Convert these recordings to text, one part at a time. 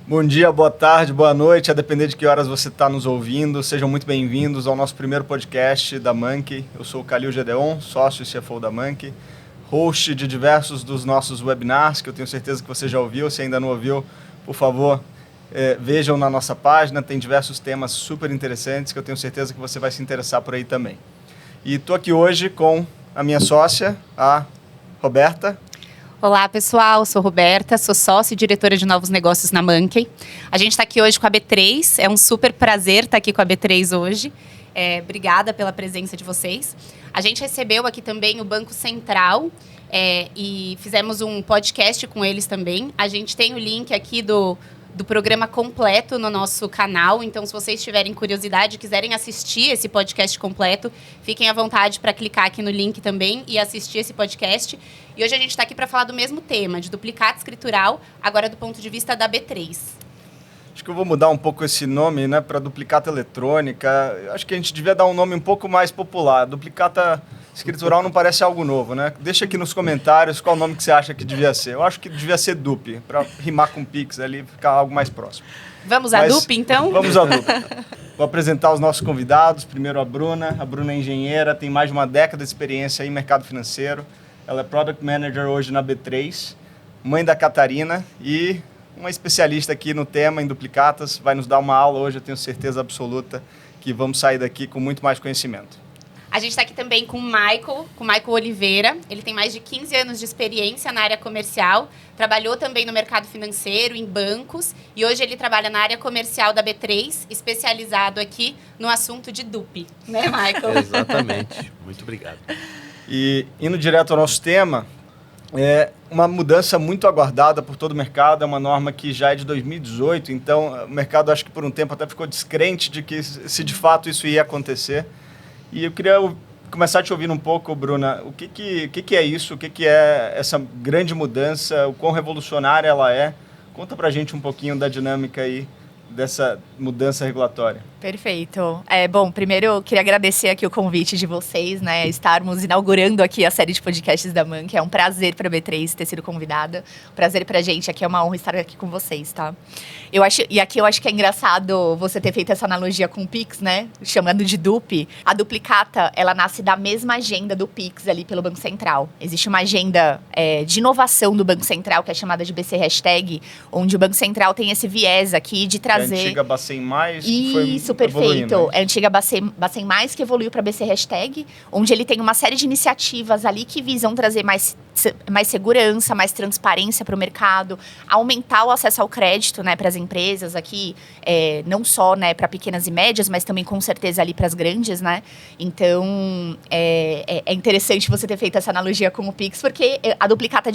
Bom dia, boa tarde, boa noite, a depender de que horas você está nos ouvindo. Sejam muito bem-vindos ao nosso primeiro podcast da Monkey. Eu sou o Khalil Gedeon, sócio e CFO da Monkey, host de diversos dos nossos webinars, que eu tenho certeza que você já ouviu. Se ainda não ouviu, por favor, vejam na nossa página. Tem diversos temas super interessantes que eu tenho certeza que você vai se interessar por aí também. E estou aqui hoje com a minha sócia, a Roberta. Olá, pessoal. Sou Roberta, sou sócia e diretora de novos negócios na Monkey. A gente está aqui hoje com a B3. É um super prazer estar aqui com a B3 hoje. Obrigada pela presença de vocês. A gente recebeu aqui também o Banco Central e fizemos um podcast com eles também. A gente tem o link aqui do programa completo no nosso canal. Então, se vocês tiverem curiosidade e quiserem assistir esse podcast completo, fiquem à vontade para clicar aqui no link também e assistir esse podcast. E hoje a gente está aqui para falar do mesmo tema, de duplicata escritural, agora do ponto de vista da B3. Acho que eu vou mudar um pouco esse nome, né, para duplicata eletrônica. Acho que a gente devia dar um nome um pouco mais popular. Duplicata escritural não parece algo novo, né? Deixa aqui nos comentários qual o nome que você acha que devia ser. Eu acho que devia ser DUP, para rimar com Pix ali, ficar algo mais próximo. Vamos à DUP, então? Vamos à DUP. Vou apresentar os nossos convidados. Primeiro a Bruna. A Bruna é engenheira, tem mais de uma década de experiência em mercado financeiro. Ela é Product Manager hoje na B3, mãe da Catarina e uma especialista aqui no tema em duplicatas. Vai nos dar uma aula hoje, eu tenho certeza absoluta que vamos sair daqui com muito mais conhecimento. A gente está aqui também com o Michael Oliveira. Ele tem mais de 15 anos de experiência na área comercial, trabalhou também no mercado financeiro, em bancos, e hoje ele trabalha na área comercial da B3, especializado aqui no assunto de DUP. Né, Michael? Exatamente. Muito obrigado. E indo direto ao nosso tema, é uma mudança muito aguardada por todo o mercado, é uma norma que já é de 2018, então o mercado acho que por um tempo até ficou descrente de que se de fato isso ia acontecer. E eu queria começar te ouvindo um pouco, Bruna, o que é isso, o que é essa grande mudança, o quão revolucionária ela é? Conta pra gente um pouquinho da dinâmica aí dessa mudança regulatória. Perfeito. Bom, primeiro eu queria agradecer aqui o convite de vocês, né? Estarmos inaugurando aqui a série de podcasts da Monkey. É um prazer para a B3 ter sido convidada. Prazer pra gente, aqui é uma honra estar aqui com vocês, tá? Eu acho que é engraçado você ter feito essa analogia com o Pix, né? Chamando de DUP. A duplicata, ela nasce da mesma agenda do Pix ali pelo Banco Central. Existe uma agenda de inovação do Banco Central, que é chamada de BC Hashtag, onde o Banco Central tem esse viés aqui de trazer... É a antiga Bacen Mais, Isso, perfeito. É a antiga Bacen Mais, que evoluiu para BC Hashtag, onde ele tem uma série de iniciativas ali que visam trazer mais segurança, mais transparência para o mercado, aumentar o acesso ao crédito, né, para as empresas aqui, não só, né, para pequenas e médias, mas também com certeza ali para as grandes, né? Então, é interessante você ter feito essa analogia com o Pix, porque a duplicata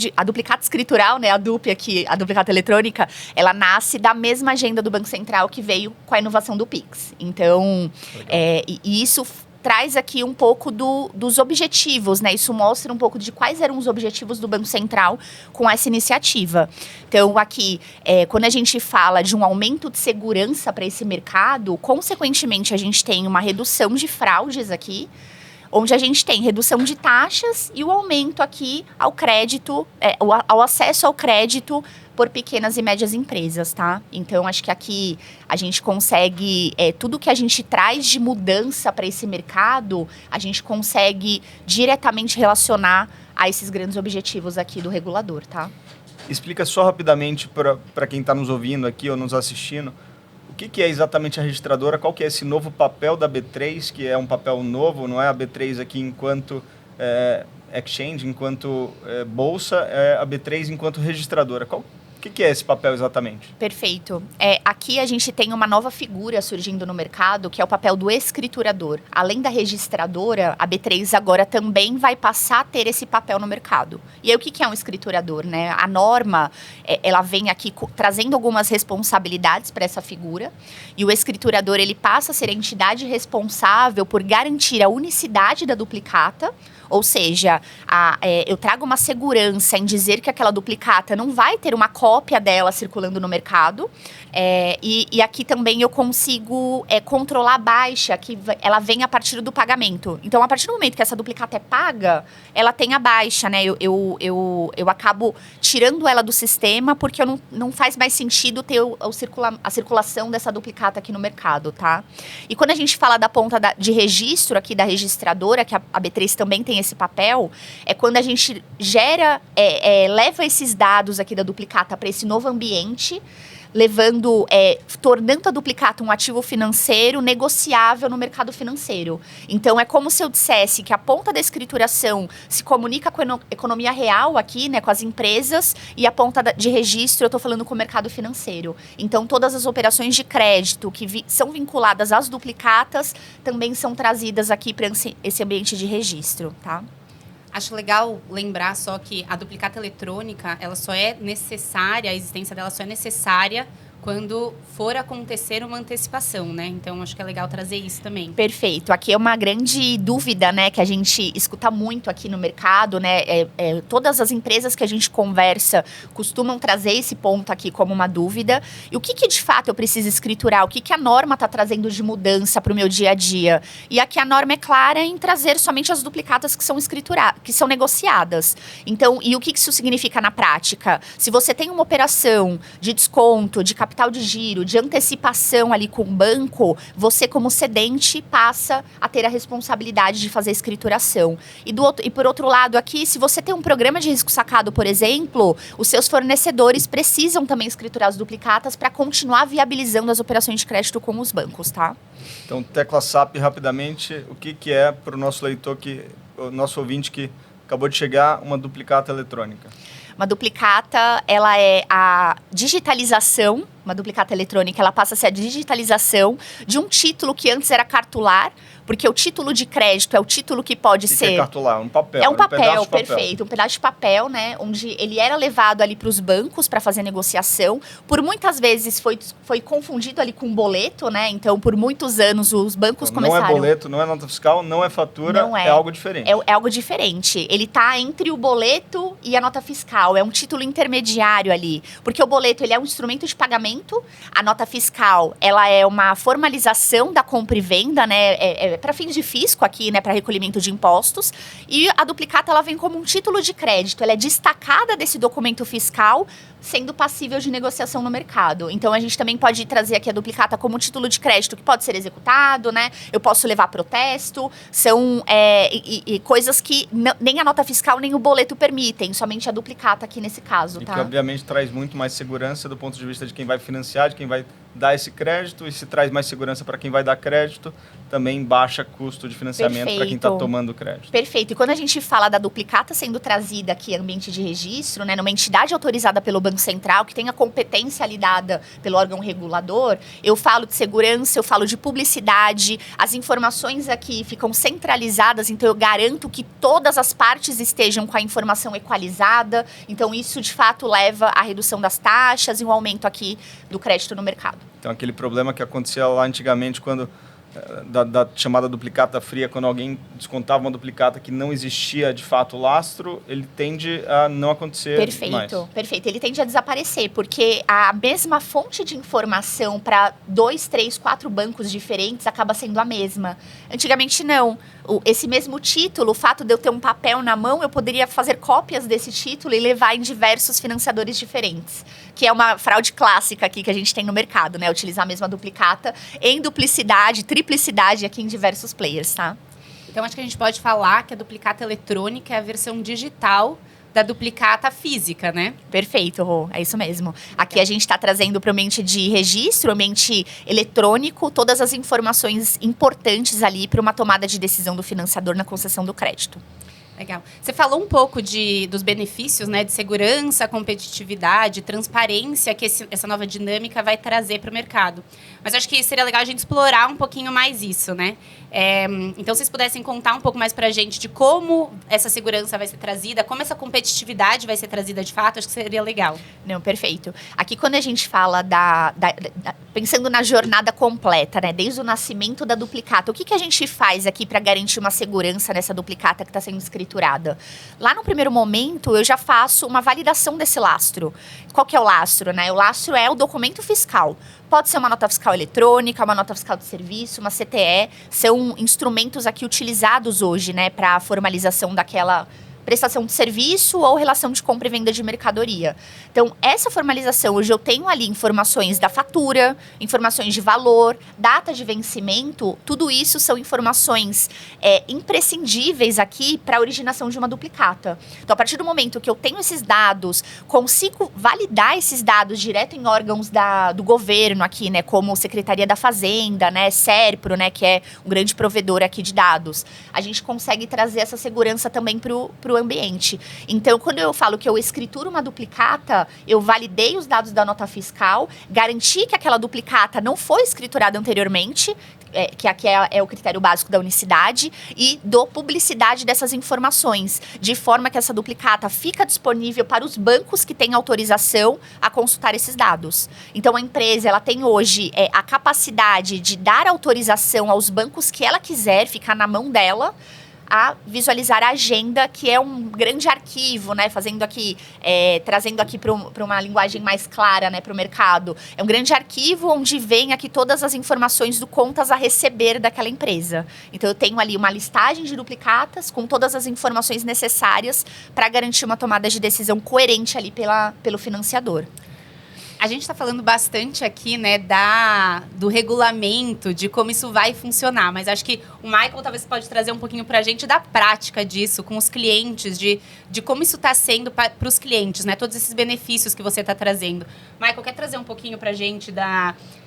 escritural, né, a DUP aqui, a duplicata eletrônica, ela nasce da mesma agenda do Banco Central que veio com a inovação do Pix. Então, e isso traz aqui um pouco dos objetivos, né? Isso mostra um pouco de quais eram os objetivos do Banco Central com essa iniciativa. Então, aqui, quando a gente fala de um aumento de segurança para esse mercado, consequentemente, a gente tem uma redução de fraudes aqui, onde a gente tem redução de taxas e o aumento aqui ao crédito, ao acesso ao crédito por pequenas e médias empresas, tá? Então, acho que aqui a gente consegue, tudo que a gente traz de mudança para esse mercado, a gente consegue diretamente relacionar a esses grandes objetivos aqui do regulador, tá? Explica só rapidamente para quem está nos ouvindo aqui ou nos assistindo, o que é exatamente a registradora, qual que é esse novo papel da B3, que é um papel novo, não é a B3 aqui enquanto exchange, enquanto bolsa, é a B3 enquanto registradora. O que é esse papel exatamente? Perfeito. Aqui a gente tem uma nova figura surgindo no mercado, que é o papel do escriturador. Além da registradora, a B3 agora também vai passar a ter esse papel no mercado. E aí, o que é um escriturador, né? A norma, ela vem aqui trazendo algumas responsabilidades para essa figura. E o escriturador, ele passa a ser a entidade responsável por garantir a unicidade da duplicata, Ou seja, eu trago uma segurança em dizer que aquela duplicata não vai ter uma cópia dela circulando no mercado. E aqui também eu consigo controlar a baixa, que ela vem a partir do pagamento. Então, a partir do momento que essa duplicata é paga, ela tem a baixa, né? Eu acabo tirando ela do sistema porque não faz mais sentido ter a circulação dessa duplicata aqui no mercado, tá? E quando a gente fala da ponta de registro aqui da registradora, que a B3 também tem esse papel, é quando a gente leva esses dados aqui da duplicata para esse novo ambiente, tornando a duplicata um ativo financeiro negociável no mercado financeiro. Então, é como se eu dissesse que a ponta da escrituração se comunica com a economia real aqui, né, com as empresas, e a ponta de registro eu estou falando com o mercado financeiro. Então, todas as operações de crédito que são vinculadas às duplicatas também são trazidas aqui para esse ambiente de registro, tá? Acho legal lembrar só que a duplicata eletrônica, ela só é necessária, a existência dela só é necessária quando for acontecer uma antecipação, né? Então, acho que é legal trazer isso também. Perfeito. Aqui é uma grande dúvida, né, que a gente escuta muito aqui no mercado, né? Todas as empresas que a gente conversa costumam trazer esse ponto aqui como uma dúvida. E o que de fato eu preciso escriturar? O que a norma está trazendo de mudança para o meu dia a dia? E aqui a norma é clara em trazer somente as duplicatas que são que são negociadas. Então, e o que isso significa na prática? Se você tem uma operação de desconto, de capital de giro, de antecipação ali com o banco, você como cedente passa a ter a responsabilidade de fazer a escrituração. E por outro lado aqui, se você tem um programa de risco sacado, por exemplo, os seus fornecedores precisam também escriturar as duplicatas para continuar viabilizando as operações de crédito com os bancos, tá? Então, tecla SAP rapidamente, o que é para o nosso leitor, o nosso ouvinte que acabou de chegar, uma duplicata eletrônica? Uma duplicata, ela é a digitalização, uma duplicata eletrônica, ela passa a ser a digitalização de um título que antes era cartular, porque o título de crédito é o título que pode ser... é cartular? Um papel. É um papel, pedaço perfeito. Um pedaço de papel, né? Onde ele era levado ali para os bancos para fazer negociação. Por muitas vezes foi confundido ali com um boleto, né? Então, por muitos anos, os bancos começaram... Não é boleto, não é nota fiscal, não é fatura, não é algo diferente. É algo diferente. Ele está entre o boleto e a nota fiscal. É um título intermediário ali. Porque o boleto, ele é um instrumento de pagamento. A nota fiscal, ela é uma formalização da compra e venda, né? Para fins de fisco aqui, né, para recolhimento de impostos. E a duplicata, ela vem como um título de crédito. Ela é destacada desse documento fiscal, sendo passível de negociação no mercado. Então, a gente também pode trazer aqui a duplicata como um título de crédito que pode ser executado, né? Eu posso levar protesto. São coisas que nem a nota fiscal, nem o boleto permitem. Somente a duplicata aqui nesse caso, e tá? que, obviamente, traz muito mais segurança do ponto de vista de quem vai financiar, de quem vai dar esse crédito, e se traz mais segurança para quem vai dar crédito, também baixa custo de financiamento para quem está tomando crédito. Perfeito. E quando a gente fala da duplicata sendo trazida aqui em ambiente de registro, né, numa entidade autorizada pelo Banco Central, que tem a competência ali dada pelo órgão regulador, eu falo de segurança, eu falo de publicidade, as informações aqui ficam centralizadas, então eu garanto que todas as partes estejam com a informação equalizada, então isso de fato leva à redução das taxas e um aumento aqui do crédito no mercado. Então, aquele problema que acontecia lá antigamente, quando da chamada duplicata fria, quando alguém descontava uma duplicata que não existia de fato lastro, ele tende a não acontecer mais. Perfeito. Ele tende a desaparecer, porque a mesma fonte de informação para 2, 3, 4 bancos diferentes acaba sendo a mesma. Antigamente, não. Esse mesmo título, o fato de eu ter um papel na mão, eu poderia fazer cópias desse título e levar em diversos financiadores diferentes, que é uma fraude clássica aqui que a gente tem no mercado, né? Utilizar a mesma duplicata em duplicidade, triplicidade aqui em diversos players, tá? Então, acho que a gente pode falar que a duplicata eletrônica é a versão digital da duplicata física, né? Perfeito, Rô. É isso mesmo. Aqui a gente está trazendo para o ambiente de registro, ambiente eletrônico, todas as informações importantes ali para uma tomada de decisão do financiador na concessão do crédito. Legal. Você falou um pouco dos benefícios, né, de segurança, competitividade, transparência que essa nova dinâmica vai trazer para o mercado. Mas acho que seria legal a gente explorar um pouquinho mais isso, né? Então, se vocês pudessem contar um pouco mais para a gente de como essa segurança vai ser trazida, como essa competitividade vai ser trazida de fato, acho que seria legal. Não, perfeito. Aqui, quando a gente fala pensando na jornada completa, né? Desde o nascimento da duplicata, o que a gente faz aqui para garantir uma segurança nessa duplicata que está sendo escriturada? Lá no primeiro momento, eu já faço uma validação desse lastro. Qual que é o lastro, né? O lastro é o documento fiscal. Pode ser uma nota fiscal eletrônica, uma nota fiscal de serviço, uma CTE. São instrumentos aqui utilizados hoje, né, para a formalização daquela prestação de serviço ou relação de compra e venda de mercadoria. Então, essa formalização, hoje eu tenho ali informações da fatura, informações de valor, data de vencimento, tudo isso são informações imprescindíveis aqui para a originação de uma duplicata. Então, a partir do momento que eu tenho esses dados, consigo validar esses dados direto em órgãos do governo aqui, né, como Secretaria da Fazenda, né, SERPRO, né, que é um grande provedor aqui de dados, a gente consegue trazer essa segurança também para o ambiente. Então, quando eu falo que eu escrituro uma duplicata, eu validei os dados da nota fiscal, garanti que aquela duplicata não foi escriturada anteriormente, que aqui é o critério básico da unicidade, e dou publicidade dessas informações, de forma que essa duplicata fica disponível para os bancos que têm autorização a consultar esses dados. Então, a empresa ela tem hoje a capacidade de dar autorização aos bancos que ela quiser, ficar na mão dela, a visualizar a agenda, que é um grande arquivo, né, trazendo aqui para uma linguagem mais clara, né, para o mercado. É um grande arquivo onde vem aqui todas as informações do contas a receber daquela empresa. Então, eu tenho ali uma listagem de duplicatas com todas as informações necessárias para garantir uma tomada de decisão coerente ali pelo financiador. A gente está falando bastante aqui, né, do regulamento, de como isso vai funcionar, mas acho que o Michael talvez pode trazer um pouquinho para a gente da prática disso, com os clientes, de como isso está sendo para os clientes, né, todos esses benefícios que você está trazendo. Michael, quer trazer um pouquinho para a gente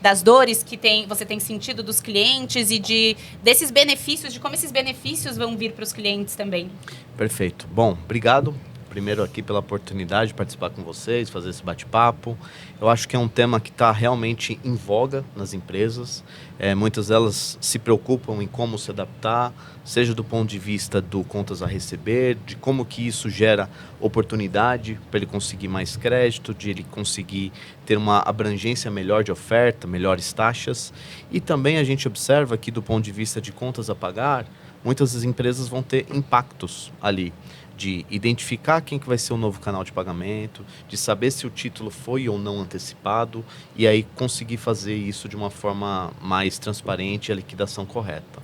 das dores que você tem sentido dos clientes e desses benefícios, de como esses benefícios vão vir para os clientes também? Perfeito. Bom, obrigado. Primeiro aqui pela oportunidade de participar com vocês, fazer esse bate-papo. Eu acho que é um tema que está realmente em voga nas empresas. Muitas delas se preocupam em como se adaptar, seja do ponto de vista do contas a receber, de como que isso gera oportunidade para ele conseguir mais crédito, de ele conseguir ter uma abrangência melhor de oferta, melhores taxas. E também a gente observa que do ponto de vista de contas a pagar, muitas das empresas vão ter impactos ali, de identificar quem que vai ser o novo canal de pagamento, de saber se o título foi ou não antecipado, e aí conseguir fazer isso de uma forma mais transparente e a liquidação correta.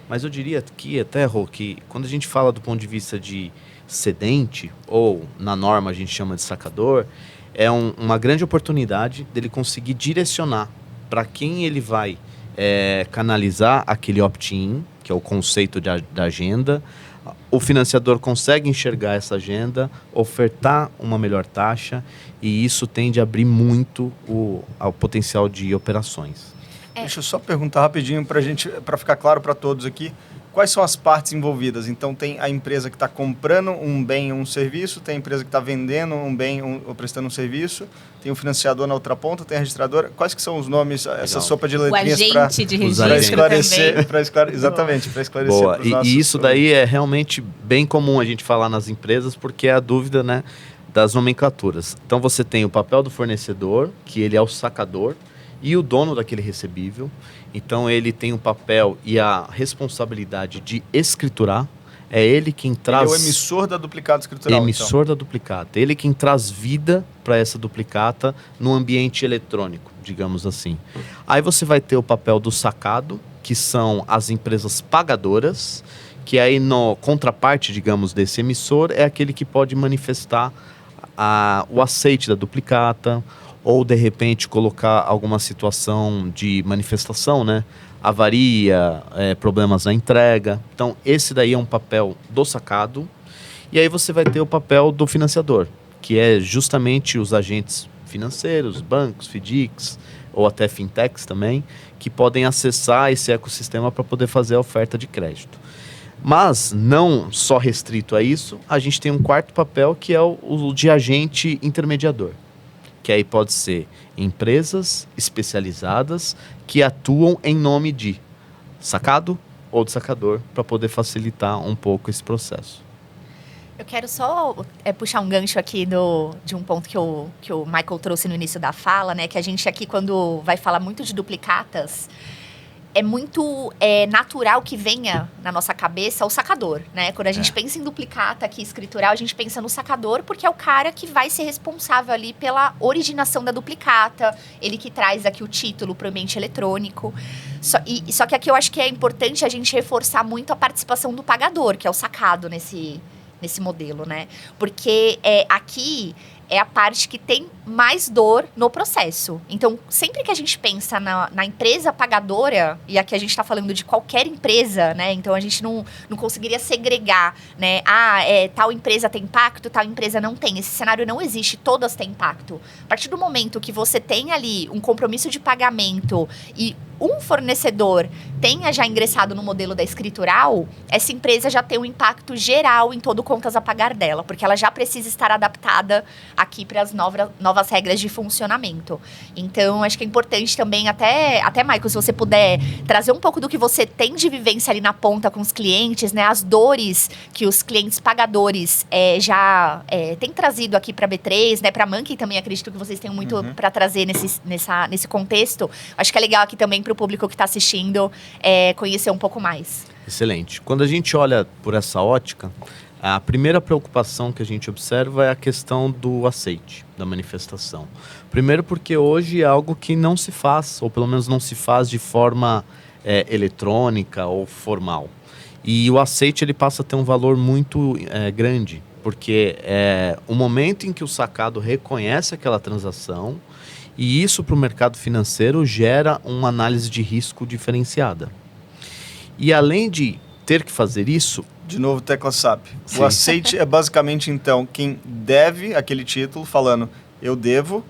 Mas eu diria aqui até, Rô, que quando a gente fala do ponto de vista de cedente, ou na norma a gente chama de sacador, é uma grande oportunidade dele conseguir direcionar para quem ele vai canalizar aquele opt-in, que é o conceito da agenda. O financiador consegue enxergar essa agenda, ofertar uma melhor taxa, e isso tende a abrir muito o potencial de operações. Deixa eu só perguntar rapidinho para ficar claro para todos aqui. Quais são as partes envolvidas? Então, tem a empresa que está comprando um bem ou um serviço, tem a empresa que está vendendo um bem ou prestando um serviço, tem o financiador na outra ponta, tem a registradora. Quais que são os nomes, essa sopa de letrinhas o agente de registro esclarecer, exatamente, para esclarecer. Boa. E isso daí é realmente bem comum a gente falar nas empresas, porque é a dúvida, né, das nomenclaturas. Então, você tem o papel do fornecedor, que ele é o sacador, e o dono daquele recebível. Então, ele tem o papel e a responsabilidade de escriturar. É ele quem traz... Ele é o emissor da duplicata escritural. Emissor da duplicata. Ele quem traz vida para essa duplicata no ambiente eletrônico, digamos assim. Aí você vai ter o papel do sacado, que são as empresas pagadoras, que aí no contraparte, digamos, desse emissor, é aquele que pode manifestar o aceite da duplicata, ou de repente colocar alguma situação de manifestação, né? Avaria, problemas na entrega. Então, esse daí é um papel do sacado. E aí você vai ter o papel do financiador, que é justamente os agentes financeiros, bancos, FDICs, ou até fintechs também, que podem acessar esse ecossistema para poder fazer a oferta de crédito. Mas, não só restrito a isso, a gente tem um quarto papel, que é o de agente intermediador, que aí pode ser empresas especializadas que atuam em nome de sacado, ou do sacador, para poder facilitar um pouco esse processo. Eu quero só puxar um gancho aqui de um ponto que o Michael trouxe no início da fala, né? Que a gente aqui, quando vai falar muito de duplicatas, é muito natural que venha na nossa cabeça o sacador, né? Quando a gente pensa em duplicata aqui escritural, a gente pensa no sacador, porque é o cara que vai ser responsável ali pela originação da duplicata, ele que traz aqui o título para o ambiente eletrônico. Só que aqui eu acho que é importante a gente reforçar muito a participação do pagador, que é o sacado nesse modelo, né? Porque aqui é a parte que tem mais dor no processo. Então, sempre que a gente pensa na empresa pagadora, e aqui a gente está falando de qualquer empresa, né? Então, a gente não conseguiria segregar, né? Tal empresa tem impacto, tal empresa não tem. Esse cenário não existe, todas têm impacto. A partir do momento que você tem ali um compromisso de pagamento e um fornecedor tenha já ingressado no modelo da escritural, essa empresa já tem um impacto geral em todo o contas a pagar dela, porque ela já precisa estar adaptada aqui para as novas regras de funcionamento. Então, acho que é importante também, até Michael, se você puder trazer um pouco do que você tem de vivência ali na ponta com os clientes, né, as dores que os clientes pagadores já têm trazido aqui para a B3, né, para a Monkey também, acredito que vocês tenham muito para trazer nesse contexto. Acho que é legal aqui também para o público que está assistindo conhecer um pouco mais. Excelente. Quando a gente olha por essa ótica, a primeira preocupação que a gente observa é a questão do aceite, da manifestação. Primeiro porque hoje é algo que não se faz, ou pelo menos não se faz de forma eletrônica ou formal. E o aceite ele passa a ter um valor muito grande, porque é o momento em que o sacado reconhece aquela transação, e isso para o mercado financeiro gera uma análise de risco diferenciada. E além de ter que fazer isso... De novo, tecla SAP. Sim. O aceite é basicamente, então, quem deve aquele título falando, eu devo,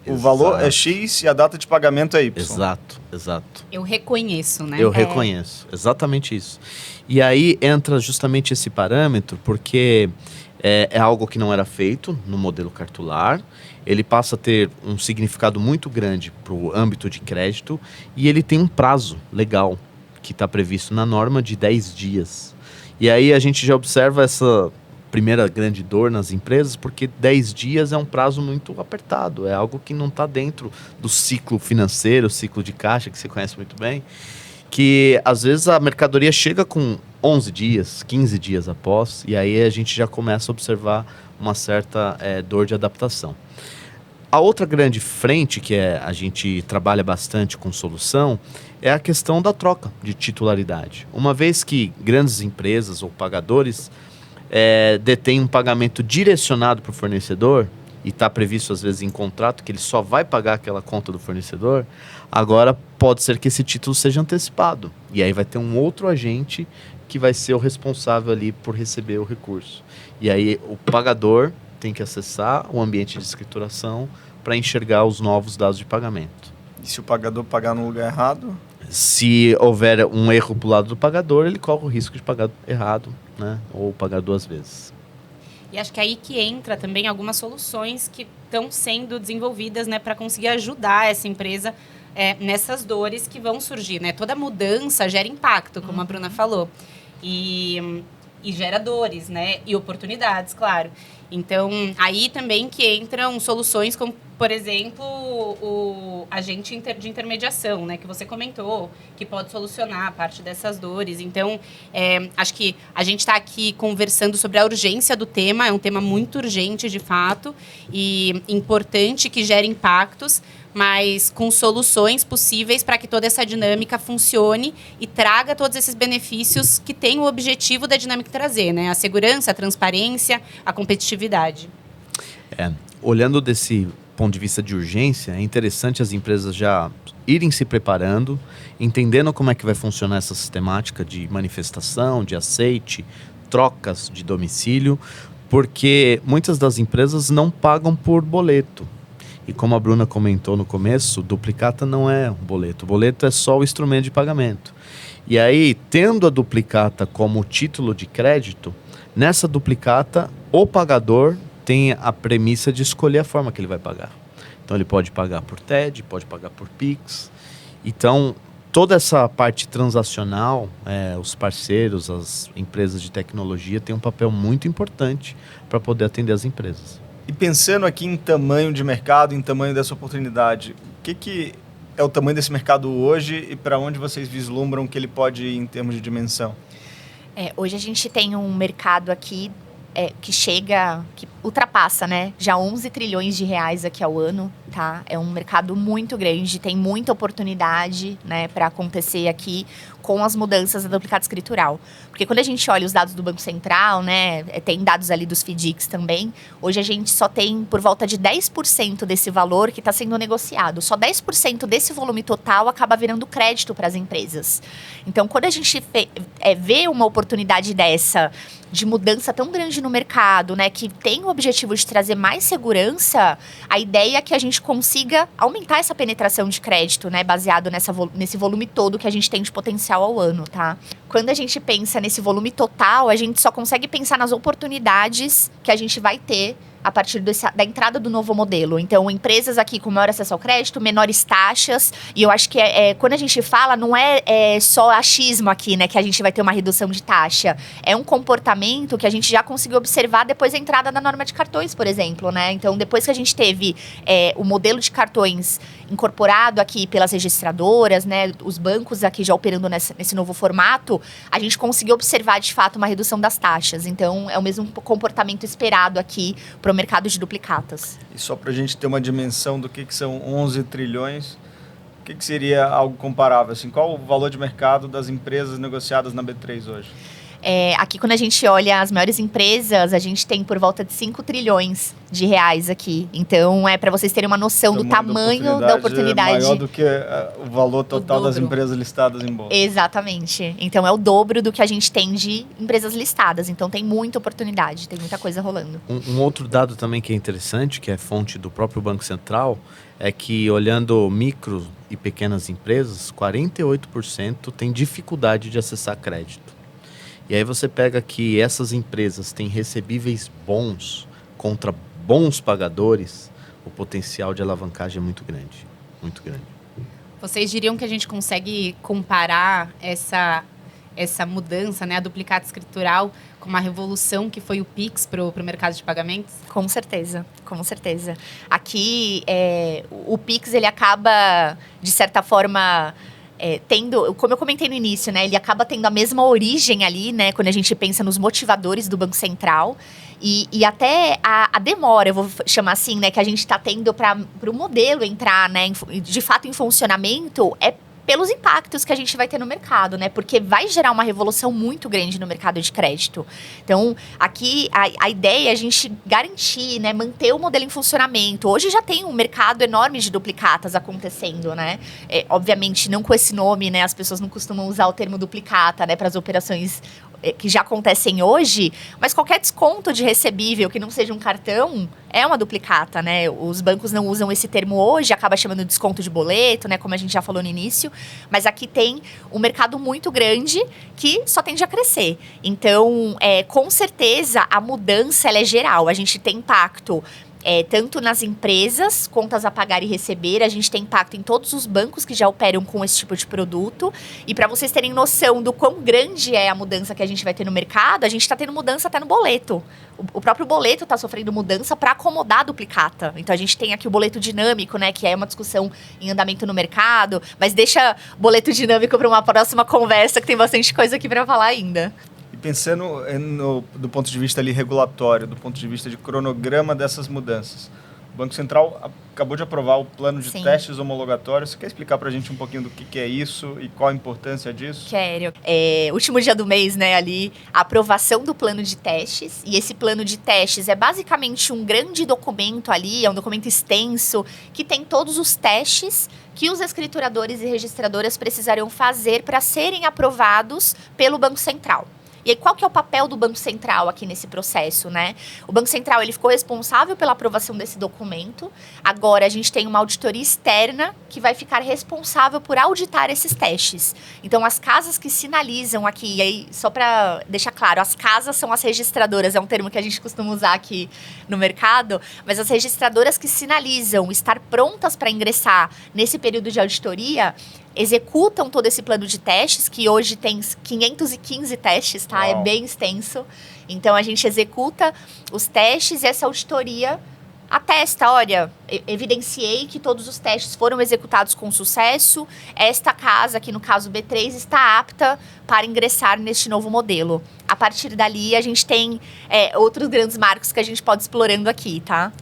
o valor é X e a data de pagamento é Y. Exato. Eu reconheço, né? Eu reconheço, exatamente isso. E aí entra justamente esse parâmetro, porque é algo que não era feito no modelo cartular, ele passa a ter um significado muito grande para o âmbito de crédito e ele tem um prazo legal que está previsto na norma de 10 dias. E aí a gente já observa essa primeira grande dor nas empresas, porque 10 dias é um prazo muito apertado, é algo que não está dentro do ciclo financeiro, ciclo de caixa, que você conhece muito bem, que às vezes a mercadoria chega com 11 dias, 15 dias após, e aí a gente já começa a observar uma certa dor de adaptação. A outra grande frente que a gente trabalha bastante com solução é a questão da troca de titularidade. Uma vez que grandes empresas ou pagadores detêm um pagamento direcionado para o fornecedor, e está previsto às vezes em contrato que ele só vai pagar aquela conta do fornecedor, agora pode ser que esse título seja antecipado. E aí vai ter um outro agente que vai ser o responsável ali por receber o recurso. E aí o pagador tem que acessar o ambiente de escrituração para enxergar os novos dados de pagamento. E se o pagador pagar no lugar errado? Se houver um erro para o lado do pagador, ele corre o risco de pagar errado, né? Ou pagar 2 vezes. E acho que é aí que entra também algumas soluções que estão sendo desenvolvidas, né, para conseguir ajudar essa empresa nessas dores que vão surgir, né? Toda mudança gera impacto, como a Bruna falou. E gera dores, né? E oportunidades, claro. Então, aí também que entram soluções como, por exemplo, o agente de intermediação, né? Que você comentou, que pode solucionar parte dessas dores. Então, acho que a gente está aqui conversando sobre a urgência do tema. É um tema muito urgente, de fato, e importante que gere impactos, mas com soluções possíveis para que toda essa dinâmica funcione e traga todos esses benefícios que tem o objetivo da dinâmica trazer, né? A segurança, a transparência, a competitividade. Olhando desse ponto de vista de urgência, é interessante as empresas já irem se preparando, entendendo como é que vai funcionar essa sistemática de manifestação, de aceite, trocas de domicílio, porque muitas das empresas não pagam por boleto. E como a Bruna comentou no começo, duplicata não é um boleto. O boleto é só o instrumento de pagamento. E aí, tendo a duplicata como título de crédito, nessa duplicata, o pagador tem a premissa de escolher a forma que ele vai pagar. Então, ele pode pagar por TED, pode pagar por Pix. Então, toda essa parte transacional, os parceiros, as empresas de tecnologia têm um papel muito importante para poder atender as empresas. E pensando aqui em tamanho de mercado, em tamanho dessa oportunidade, o que é o tamanho desse mercado hoje e para onde vocês vislumbram que ele pode ir em termos de dimensão? Hoje a gente tem um mercado aqui que ultrapassa, né, já 11 trilhões de reais aqui ao ano, tá? É um mercado muito grande, tem muita oportunidade, né, para acontecer aqui com as mudanças da duplicata escritural. Porque quando a gente olha os dados do Banco Central, né, tem dados ali dos FDICs também, hoje a gente só tem por volta de 10% desse valor que está sendo negociado. Só 10% desse volume total acaba virando crédito para as empresas. Então, quando a gente vê uma oportunidade dessa, de mudança tão grande no mercado, né, que tem o objetivo de trazer mais segurança, a ideia é que a gente consiga aumentar essa penetração de crédito, né, baseado nesse volume todo que a gente tem de potencial ao ano, tá? Quando a gente pensa nesse volume total, a gente só consegue pensar nas oportunidades que a gente vai ter a partir da entrada do novo modelo. Então, empresas aqui com maior acesso ao crédito, menores taxas, e eu acho que quando a gente fala, não é só achismo aqui, né, que a gente vai ter uma redução de taxa. É um comportamento que a gente já conseguiu observar depois da entrada da norma de cartões, por exemplo, né? Então, depois que a gente teve o modelo de cartões incorporado aqui pelas registradoras, né, os bancos aqui já operando nesse novo formato, a gente conseguiu observar, de fato, uma redução das taxas. Então, é o mesmo comportamento esperado aqui para o mercado de duplicatas. E só para a gente ter uma dimensão do que são 11 trilhões, o que seria algo comparável? Assim, qual o valor de mercado das empresas negociadas na B3 hoje? Aqui, quando a gente olha as maiores empresas, a gente tem por volta de 5 trilhões de reais aqui. Então, para vocês terem uma noção do tamanho da oportunidade. É maior do que o valor total das empresas listadas em bolsa. Exatamente. Então, é o dobro do que a gente tem de empresas listadas. Então, tem muita oportunidade, tem muita coisa rolando. Um outro dado também que é interessante, que é fonte do próprio Banco Central, é que olhando micro e pequenas empresas, 48% tem dificuldade de acessar crédito. E aí você pega que essas empresas têm recebíveis bons contra bons pagadores, o potencial de alavancagem é muito grande, muito grande. Vocês diriam que a gente consegue comparar essa mudança, né, a duplicata escritural, com uma revolução que foi o Pix para o mercado de pagamentos? Com certeza, com certeza. Aqui, o Pix, ele acaba, de certa forma, tendo, como eu comentei no início, né, ele acaba tendo a mesma origem ali, né, quando a gente pensa nos motivadores do Banco Central e até a demora, eu vou chamar assim, né, que a gente está tendo para o modelo entrar, né, de fato em funcionamento, pelos impactos que a gente vai ter no mercado, né? Porque vai gerar uma revolução muito grande no mercado de crédito. Então, aqui, a ideia é a gente garantir, né? Manter o modelo em funcionamento. Hoje já tem um mercado enorme de duplicatas acontecendo, né? Obviamente, não com esse nome, né? As pessoas não costumam usar o termo duplicata, né? Para as operações que já acontecem hoje, mas qualquer desconto de recebível que não seja um cartão é uma duplicata, né? Os bancos não usam esse termo hoje, acaba chamando de desconto de boleto, né? Como a gente já falou no início, mas aqui tem um mercado muito grande que só tende a crescer. Então, com certeza, a mudança ela é geral. A gente tem impacto tanto nas empresas, contas a pagar e receber, a gente tem impacto em todos os bancos que já operam com esse tipo de produto. E para vocês terem noção do quão grande é a mudança que a gente vai ter no mercado, a gente está tendo mudança até no boleto. O próprio boleto está sofrendo mudança para acomodar a duplicata. Então, a gente tem aqui o boleto dinâmico, né, que é uma discussão em andamento no mercado, mas deixa boleto dinâmico para uma próxima conversa, que tem bastante coisa aqui para falar ainda. E pensando do ponto de vista ali regulatório, do ponto de vista de cronograma dessas mudanças, o Banco Central acabou de aprovar o plano de testes homologatórios. Você quer explicar para a gente um pouquinho do que é isso e qual a importância disso? Quero. Último dia do mês, né, ali, a aprovação do plano de testes. E esse plano de testes é basicamente um grande documento ali, é um documento extenso, que tem todos os testes que os escrituradores e registradoras precisariam fazer para serem aprovados pelo Banco Central. E aí, qual que é o papel do Banco Central aqui nesse processo, né? O Banco Central, ele ficou responsável pela aprovação desse documento. Agora, a gente tem uma auditoria externa que vai ficar responsável por auditar esses testes. Então, as casas que sinalizam aqui, e aí, só para deixar claro, as casas são as registradoras, é um termo que a gente costuma usar aqui no mercado, mas as registradoras que sinalizam estar prontas para ingressar nesse período de auditoria, executam todo esse plano de testes, que hoje tem 515 testes, tá? Uau. É bem extenso. Então, a gente executa os testes e essa auditoria atesta, olha, evidenciei que todos os testes foram executados com sucesso, esta casa, aqui no caso B3, está apta para ingressar neste novo modelo. A partir dali, a gente tem outros grandes marcos que a gente pode ir explorando aqui, tá?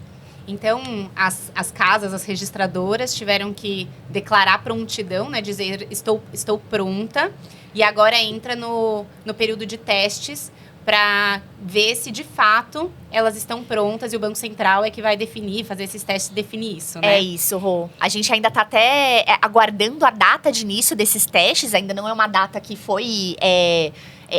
Então, as casas, as registradoras tiveram que declarar prontidão, né? Dizer, estou pronta. E agora entra no período de testes para ver se, de fato, elas estão prontas. E o Banco Central é que vai definir, fazer esses testes e definir isso, né? É isso, Rô. A gente ainda está até aguardando a data de início desses testes. Ainda não é uma data que foi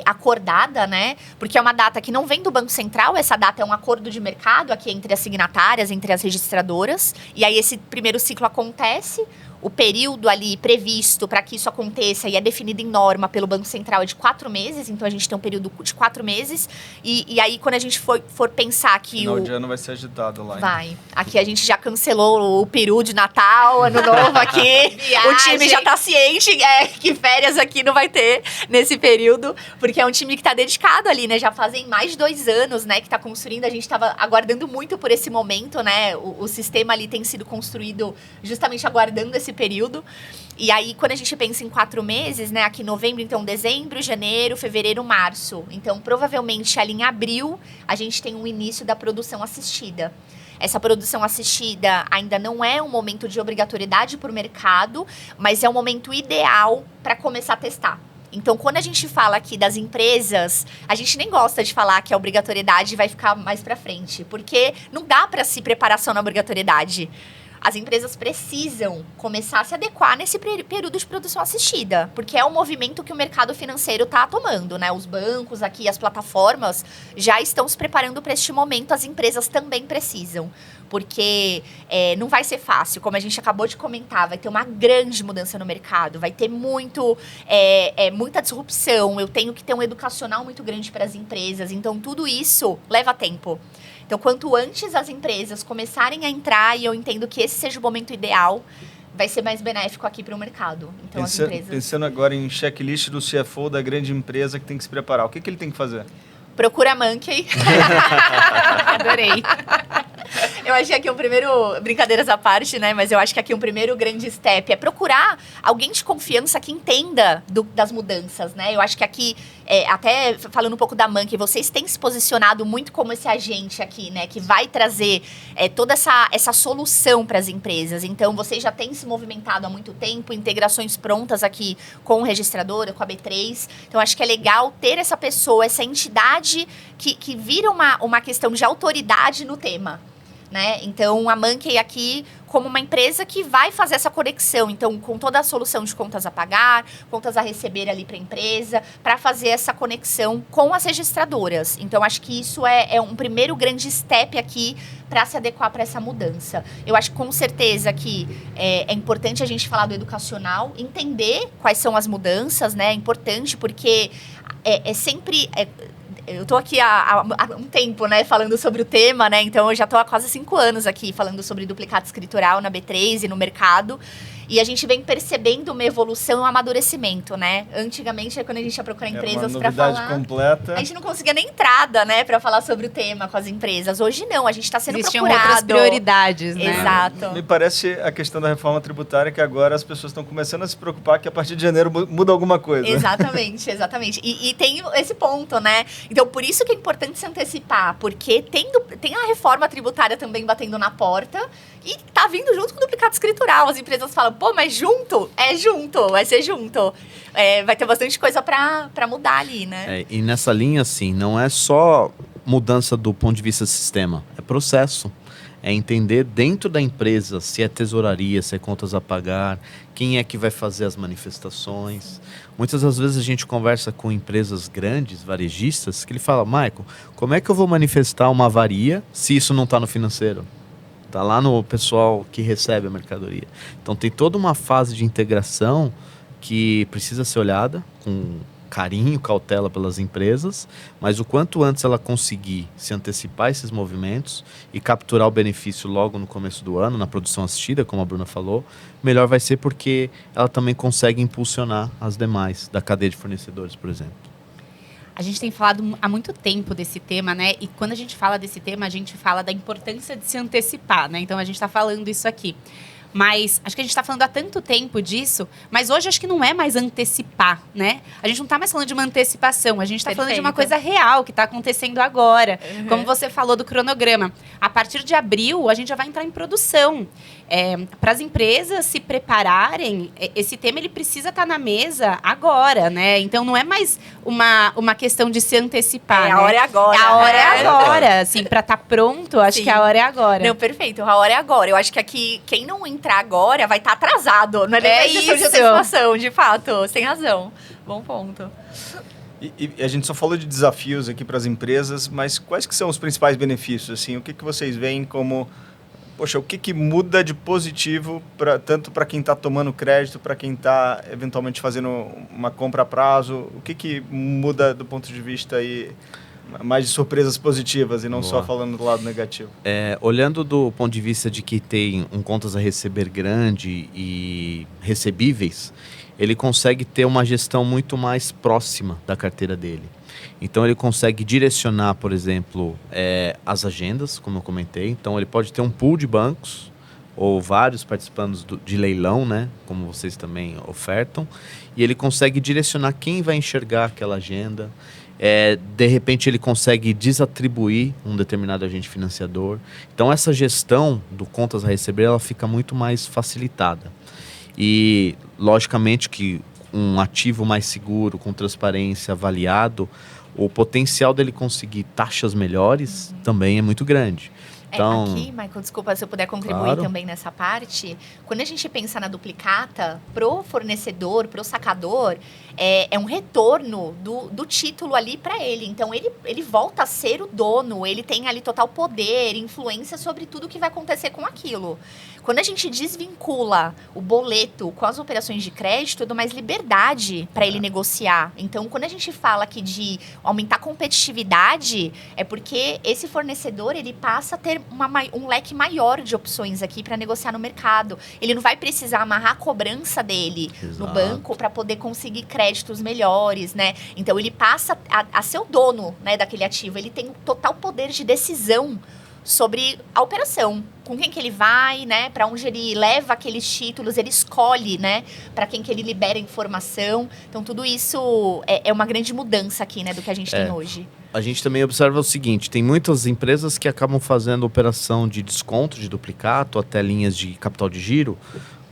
acordada, né? Porque é uma data que não vem do Banco Central, essa data é um acordo de mercado aqui entre as signatárias, entre as registradoras. E aí esse primeiro ciclo acontece, o período ali previsto para que isso aconteça e é definido em norma pelo Banco Central é de 4 meses, então a gente tem um período de 4 meses. E aí quando a gente for pensar que Final de ano vai ser agitado lá. Vai. Aqui a gente já cancelou o peru de Natal, Ano Novo aqui. O time já tá ciente que férias aqui não vai ter nesse período, porque é um time que tá dedicado ali, né? Já fazem mais de 2 anos, né, que tá construindo. A gente tava aguardando muito por esse momento, né? O sistema ali tem sido construído justamente aguardando esse período. E aí, quando a gente pensa em 4 meses, né? Aqui novembro, então dezembro, janeiro, fevereiro, março. Então, provavelmente, ali em abril, a gente tem um início da produção assistida. Essa produção assistida ainda não é um momento de obrigatoriedade para o mercado, mas é um momento ideal para começar a testar. Então, quando a gente fala aqui das empresas, a gente nem gosta de falar que a obrigatoriedade vai ficar mais para frente, porque não dá para se preparar só na obrigatoriedade. As empresas precisam começar a se adequar nesse período de produção assistida, porque é o movimento que o mercado financeiro está tomando, né? Os bancos aqui, as plataformas já estão se preparando para este momento, as empresas também precisam, porque não vai ser fácil, como a gente acabou de comentar, vai ter uma grande mudança no mercado, vai ter muita disrupção, eu tenho que ter um educacional muito grande para as empresas, então tudo isso leva tempo. Então, quanto antes as empresas começarem a entrar, e eu entendo que esse seja o momento ideal, vai ser mais benéfico aqui para o mercado. Então, as empresas... Pensando agora em checklist do CFO da grande empresa que tem que se preparar, o que ele tem que fazer? Procura a Monkey. Adorei. Eu acho que aqui um primeiro... Brincadeiras à parte, né? Mas eu acho que aqui um primeiro grande step é procurar alguém de confiança que entenda das mudanças, né? Eu acho que aqui, até falando um pouco da Monkey, vocês têm se posicionado muito como esse agente aqui, né? Que vai trazer toda essa solução para as empresas. Então, vocês já têm se movimentado há muito tempo, integrações prontas aqui com o registrador, com a B3. Então, acho que é legal ter essa pessoa, essa entidade que vira uma questão de autoridade no tema, né? Então, a Monkey aqui como uma empresa que vai fazer essa conexão, então, com toda a solução de contas a pagar, contas a receber ali para a empresa, para fazer essa conexão com as registradoras. Então, acho que isso é um primeiro grande step aqui para se adequar para essa mudança. Eu acho com certeza que é importante a gente falar do educacional, entender quais são as mudanças, né? É importante porque sempre... Eu estou aqui há um tempo, né, falando sobre o tema, né? Então, eu já estou há quase 5 anos aqui falando sobre duplicado escritural na B3 e no mercado. E a gente vem percebendo uma evolução e um amadurecimento, né? Antigamente, quando a gente ia procurar empresas para falar... completa. A gente não conseguia nem entrada, né? Para falar sobre o tema com as empresas. Hoje não, a gente está sendo Existiam procurado. outras prioridades, né? Exato. Me parece a questão da reforma tributária que agora as pessoas estão começando a se preocupar que a partir de janeiro muda alguma coisa. Exatamente, exatamente. E tem esse ponto, né? Então, por isso que é importante se antecipar, porque tem a reforma tributária também batendo na porta e tá vindo junto com o duplicado escritural. As empresas falam, pô, mas junto? É junto, vai ser junto. Vai ter bastante coisa pra mudar ali, né? E nessa linha, assim, não é só mudança do ponto de vista do sistema, é processo. É entender dentro da empresa se é tesouraria, se é contas a pagar, quem é que vai fazer as manifestações. Muitas das vezes a gente conversa com empresas grandes, varejistas, que ele fala, Michael, como é que eu vou manifestar uma avaria se isso não está no financeiro? Está lá no pessoal que recebe a mercadoria. Então tem toda uma fase de integração que precisa ser olhada com carinho, cautela pelas empresas, mas o quanto antes ela conseguir se antecipar esses movimentos e capturar o benefício logo no começo do ano, na produção assistida, como a Bruna falou, melhor vai ser, porque ela também consegue impulsionar as demais da cadeia de fornecedores, por exemplo. A gente tem falado há muito tempo desse tema, né? E quando a gente fala desse tema, a gente fala da importância de se antecipar, né? Então, a gente está falando isso aqui. Mas acho que a gente está falando há tanto tempo disso, mas hoje acho que não é mais antecipar, né? A gente não está mais falando de uma antecipação, a gente está falando de uma coisa real que está acontecendo agora. Como você falou do cronograma. A partir de abril, a gente já vai entrar em produção. Para as empresas se prepararem, esse tema ele precisa estar na mesa agora, né? Então não é mais uma questão de se antecipar. A hora é agora. A hora é agora. Assim, para estar pronto, acho que a hora é agora. Não, perfeito. A hora é agora. Eu acho que aqui, quem não entrar agora vai estar atrasado. Não é nem questão de antecipação, de fato. Sem razão. Bom ponto. E a gente só falou de desafios aqui para as empresas, mas quais que são os principais benefícios? Assim, o que vocês veem como... Poxa, o que muda de positivo tanto para quem está tomando crédito, para quem está eventualmente fazendo uma compra a prazo? O que muda do ponto de vista aí, mais de surpresas positivas e não só falando do lado negativo? Olhando do ponto de vista de que tem um contas a receber grande e recebíveis, ele consegue ter uma gestão muito mais próxima da carteira dele. Então, ele consegue direcionar, por exemplo, as agendas, como eu comentei. Então, ele pode ter um pool de bancos ou vários participando de leilão, né? Como vocês também ofertam. E ele consegue direcionar quem vai enxergar aquela agenda. De repente, ele consegue desatribuir um determinado agente financiador. Então, essa gestão do contas a receber, ela fica muito mais facilitada. E, logicamente, que um ativo mais seguro, com transparência, avaliado, o potencial dele conseguir taxas melhores também é muito grande. Então, aqui, Michael, desculpa se eu puder contribuir também nessa parte. Quando a gente pensa na duplicata, pro fornecedor, pro sacador, é um retorno do título ali para ele. Então, ele volta a ser o dono, ele tem ali total poder, influência sobre tudo que vai acontecer com aquilo. Quando a gente desvincula o boleto com as operações de crédito, eu dou mais liberdade para ele negociar. Então, quando a gente fala aqui de aumentar a competitividade, é porque esse fornecedor ele passa a ter um leque maior de opções aqui para negociar no mercado. Ele não vai precisar amarrar a cobrança dele no banco para poder conseguir créditos melhores, né? Então, ele passa a ser o dono, né, daquele ativo. Ele tem total poder de decisão sobre a operação, com quem que ele vai, né, para onde ele leva aqueles títulos, ele escolhe, né, para quem que ele libera informação. Então, tudo isso é uma grande mudança aqui, né, do que a gente tem hoje. A gente também observa o seguinte, tem muitas empresas que acabam fazendo operação de desconto, de duplicato, até linhas de capital de giro,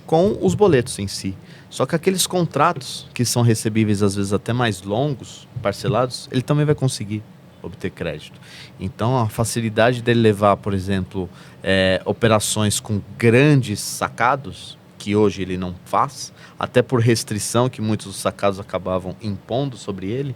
com os boletos em si. Só que aqueles contratos que são recebíveis, às vezes até mais longos, parcelados, ele também vai conseguir obter crédito. Então, a facilidade dele levar, por exemplo, operações com grandes sacados, que hoje ele não faz, até por restrição que muitos dos sacados acabavam impondo sobre ele,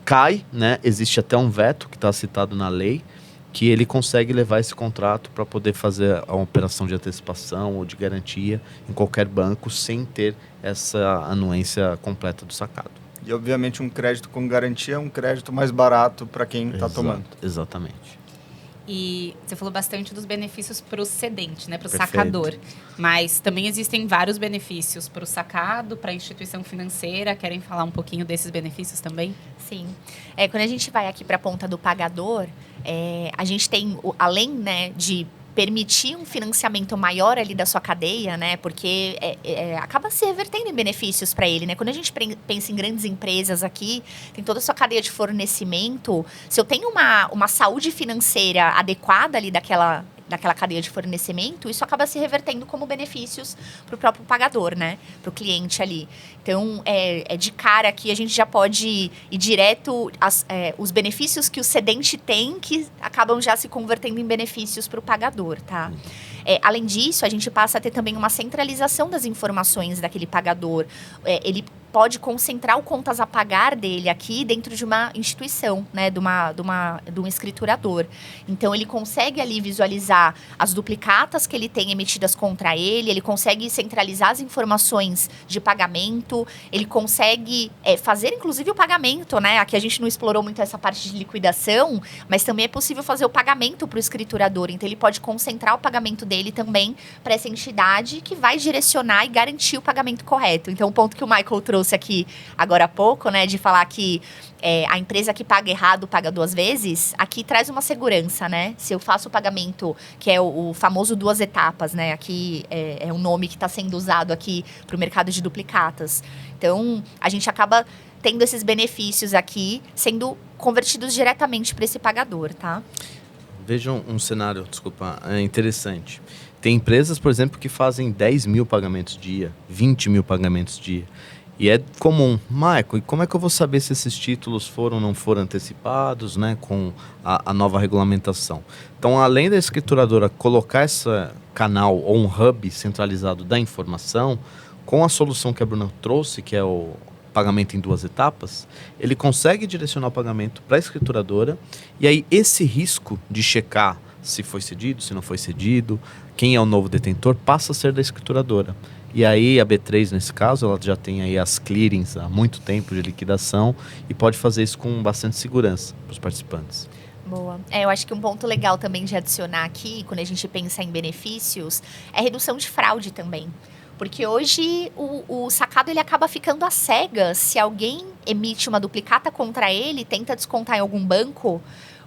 cai, né? Existe até um veto que está citado na lei, que ele consegue levar esse contrato para poder fazer uma operação de antecipação ou de garantia em qualquer banco sem ter essa anuência completa do sacado. E, obviamente, um crédito com garantia é um crédito mais barato para quem está tomando. Exatamente. E você falou bastante dos benefícios para o cedente, né, para o sacador. Mas também existem vários benefícios para o sacado, para a instituição financeira. Querem falar um pouquinho desses benefícios também? Sim. Quando a gente vai aqui para a ponta do pagador, a gente tem, além, né, de permitir um financiamento maior ali da sua cadeia, né? Porque acaba se revertendo em benefícios para ele, né? Quando a gente pensa em grandes empresas aqui, tem toda a sua cadeia de fornecimento. Se eu tenho uma saúde financeira adequada ali daquela cadeia de fornecimento, isso acaba se revertendo como benefícios para o próprio pagador, né? Para o cliente ali. Então, de cara aqui, a gente já pode ir direto os benefícios que o cedente tem, que acabam já se convertendo em benefícios para o pagador, tá? Além disso, a gente passa a ter também uma centralização das informações daquele pagador. Ele pode concentrar o contas a pagar dele aqui dentro de uma instituição, né, de um escriturador. Então, ele consegue ali visualizar as duplicatas que ele tem emitidas contra ele consegue centralizar as informações de pagamento, ele consegue fazer, inclusive, o pagamento, né? Aqui a gente não explorou muito essa parte de liquidação, mas também é possível fazer o pagamento para o escriturador. Então, ele pode concentrar o pagamento dele também para essa entidade que vai direcionar e garantir o pagamento correto. Então, o ponto que o Michael trouxe aqui agora há pouco, né, de falar que a empresa que paga errado paga 2 vezes, aqui traz uma segurança, né? Se eu faço o pagamento, que é o famoso 2 etapas, né? Aqui é um nome que está sendo usado aqui para o mercado de duplicatas. Então, a gente acaba tendo esses benefícios aqui sendo convertidos diretamente para esse pagador, tá? Vejam um cenário, interessante. Tem empresas, por exemplo, que fazem 10 mil pagamentos dia, 20 mil pagamentos dia. E é comum. Michael, e como é que eu vou saber se esses títulos foram ou não foram antecipados, né, com a nova regulamentação? Então, além da escrituradora colocar esse canal ou um hub centralizado da informação, com a solução que a Bruna trouxe, que é o pagamento em 2 etapas, ele consegue direcionar o pagamento para a escrituradora, e aí esse risco de checar se foi cedido, se não foi cedido, quem é o novo detentor, passa a ser da escrituradora. E aí a B3, nesse caso, ela já tem aí as clearings há muito tempo de liquidação e pode fazer isso com bastante segurança para os participantes. Boa. Eu acho que um ponto legal também de adicionar aqui, quando a gente pensa em benefícios, é a redução de fraude também. Porque hoje o sacado ele acaba ficando às cegas se alguém emite uma duplicata contra ele, tenta descontar em algum banco,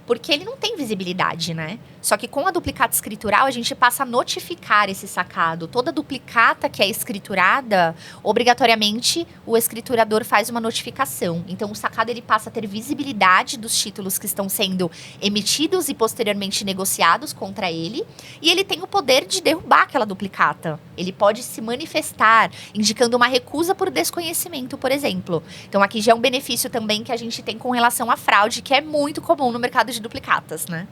porque ele não tem visibilidade, né? Só que com a duplicata escritural, a gente passa a notificar esse sacado. Toda duplicata que é escriturada, obrigatoriamente, o escriturador faz uma notificação. Então, o sacado ele passa a ter visibilidade dos títulos que estão sendo emitidos e posteriormente negociados contra ele. E ele tem o poder de derrubar aquela duplicata. Ele pode se manifestar, indicando uma recusa por desconhecimento, por exemplo. Então, aqui já é um benefício também que a gente tem com relação à fraude, que é muito comum no mercado de duplicatas, né?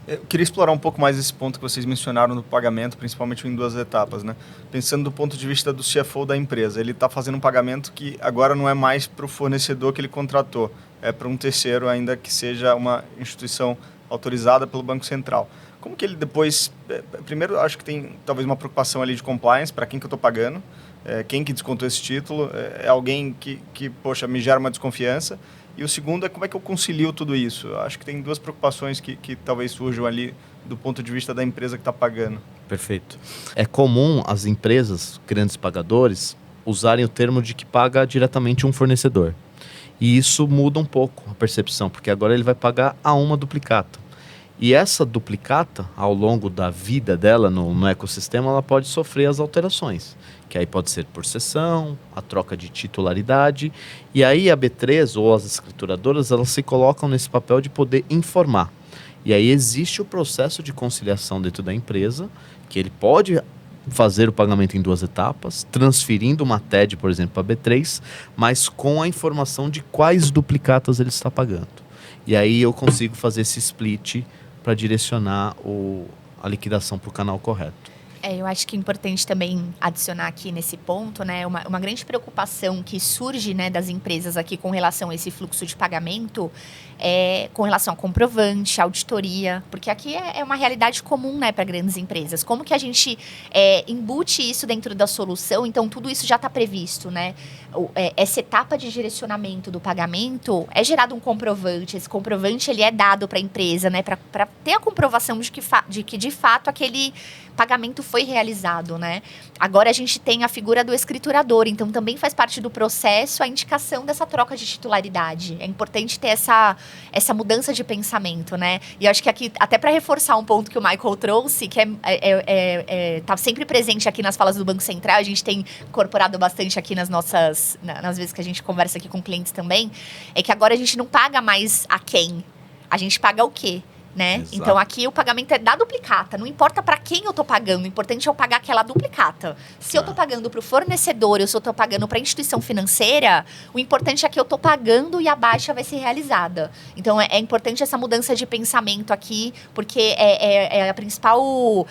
Eu queria explorar um pouco mais esse ponto que vocês mencionaram no pagamento, principalmente em 2 etapas, né? Pensando do ponto de vista do CFO da empresa, ele está fazendo um pagamento que agora não é mais para o fornecedor que ele contratou, é para um terceiro, ainda que seja uma instituição autorizada pelo Banco Central. Como que ele depois... Primeiro, acho que tem talvez uma preocupação ali de compliance, para quem que eu estou pagando, quem que descontou esse título, é alguém que, poxa, me gera uma desconfiança. E o segundo é como é que eu concilio tudo isso. Eu acho que tem 2 preocupações que talvez surjam ali do ponto de vista da empresa que está pagando. Perfeito. É comum as empresas, grandes pagadores, usarem o termo de que paga diretamente um fornecedor. E isso muda um pouco a percepção, porque agora ele vai pagar a uma duplicata. E essa duplicata, ao longo da vida dela no ecossistema, ela pode sofrer as alterações, que aí pode ser por cessão, a troca de titularidade, e aí a B3 ou as escrituradoras, elas se colocam nesse papel de poder informar. E aí existe o processo de conciliação dentro da empresa, que ele pode fazer o pagamento em 2 etapas, transferindo uma TED, por exemplo, para a B3, mas com a informação de quais duplicatas ele está pagando. E aí eu consigo fazer esse split para direcionar a liquidação para o canal correto. Eu acho que é importante também adicionar aqui nesse ponto, né, uma grande preocupação que surge, né, das empresas aqui com relação a esse fluxo de pagamento, com relação a comprovante, auditoria, porque aqui é uma realidade comum, né, para grandes empresas. Como que a gente embute isso dentro da solução? Então, tudo isso já está previsto, né? Essa etapa de direcionamento do pagamento é gerado um comprovante. Esse comprovante ele é dado para a empresa, né, para ter a comprovação de que de fato aquele pagamento foi realizado, né? Agora a gente tem a figura do escriturador, então também faz parte do processo a indicação dessa troca de titularidade. É importante ter essa mudança de pensamento, né? E eu acho que aqui, até para reforçar um ponto que o Michael trouxe, que tá sempre presente aqui nas falas do Banco Central, a gente tem incorporado bastante aqui nas vezes que a gente conversa aqui com clientes também, é que agora a gente não paga mais a quem, a gente paga o quê? né? Exato. Então aqui o pagamento é da duplicata, não importa para quem eu tô pagando, o importante é eu pagar aquela duplicata. Se eu tô pagando para o fornecedor, ou se eu tô pagando para a instituição financeira, o importante é que eu tô pagando e a baixa vai ser realizada. Então é importante essa mudança de pensamento aqui, porque é a principal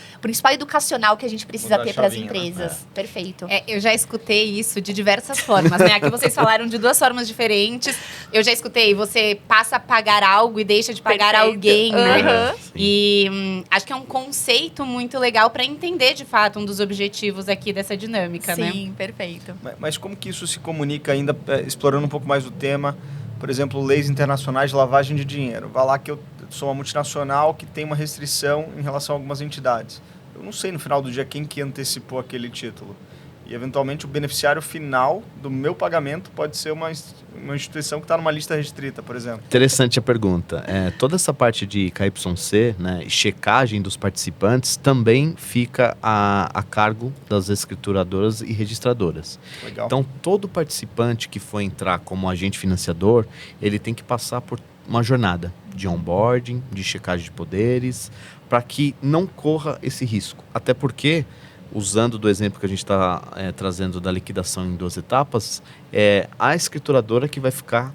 educacional que a gente precisa Mudar a ter para as chavinha, empresas. Perfeito. Eu já escutei isso de diversas formas, né? Aqui vocês falaram de 2 formas diferentes. Eu já escutei, você passa a pagar algo e deixa de pagar Perfeito. alguém, né? Uhum. E acho que é um conceito muito legal para entender, de fato, um dos objetivos aqui dessa dinâmica, né? Sim, perfeito. Mas como que isso se comunica ainda, explorando um pouco mais o tema, por exemplo, leis internacionais de lavagem de dinheiro. Vai lá que eu sou uma multinacional que tem uma restrição em relação a algumas entidades. Eu não sei no final do dia quem que antecipou aquele título. E, eventualmente, o beneficiário final do meu pagamento pode ser uma instituição que está numa lista restrita, por exemplo. Interessante a pergunta. Toda essa parte de KYC, né, e checagem dos participantes também fica a cargo das escrituradoras e registradoras. Legal. Então, todo participante que for entrar como agente financiador, ele tem que passar por uma jornada de onboarding, de checagem de poderes, para que não corra esse risco. Até porque, usando do exemplo que a gente está trazendo da liquidação em 2 etapas, é a escrituradora que vai ficar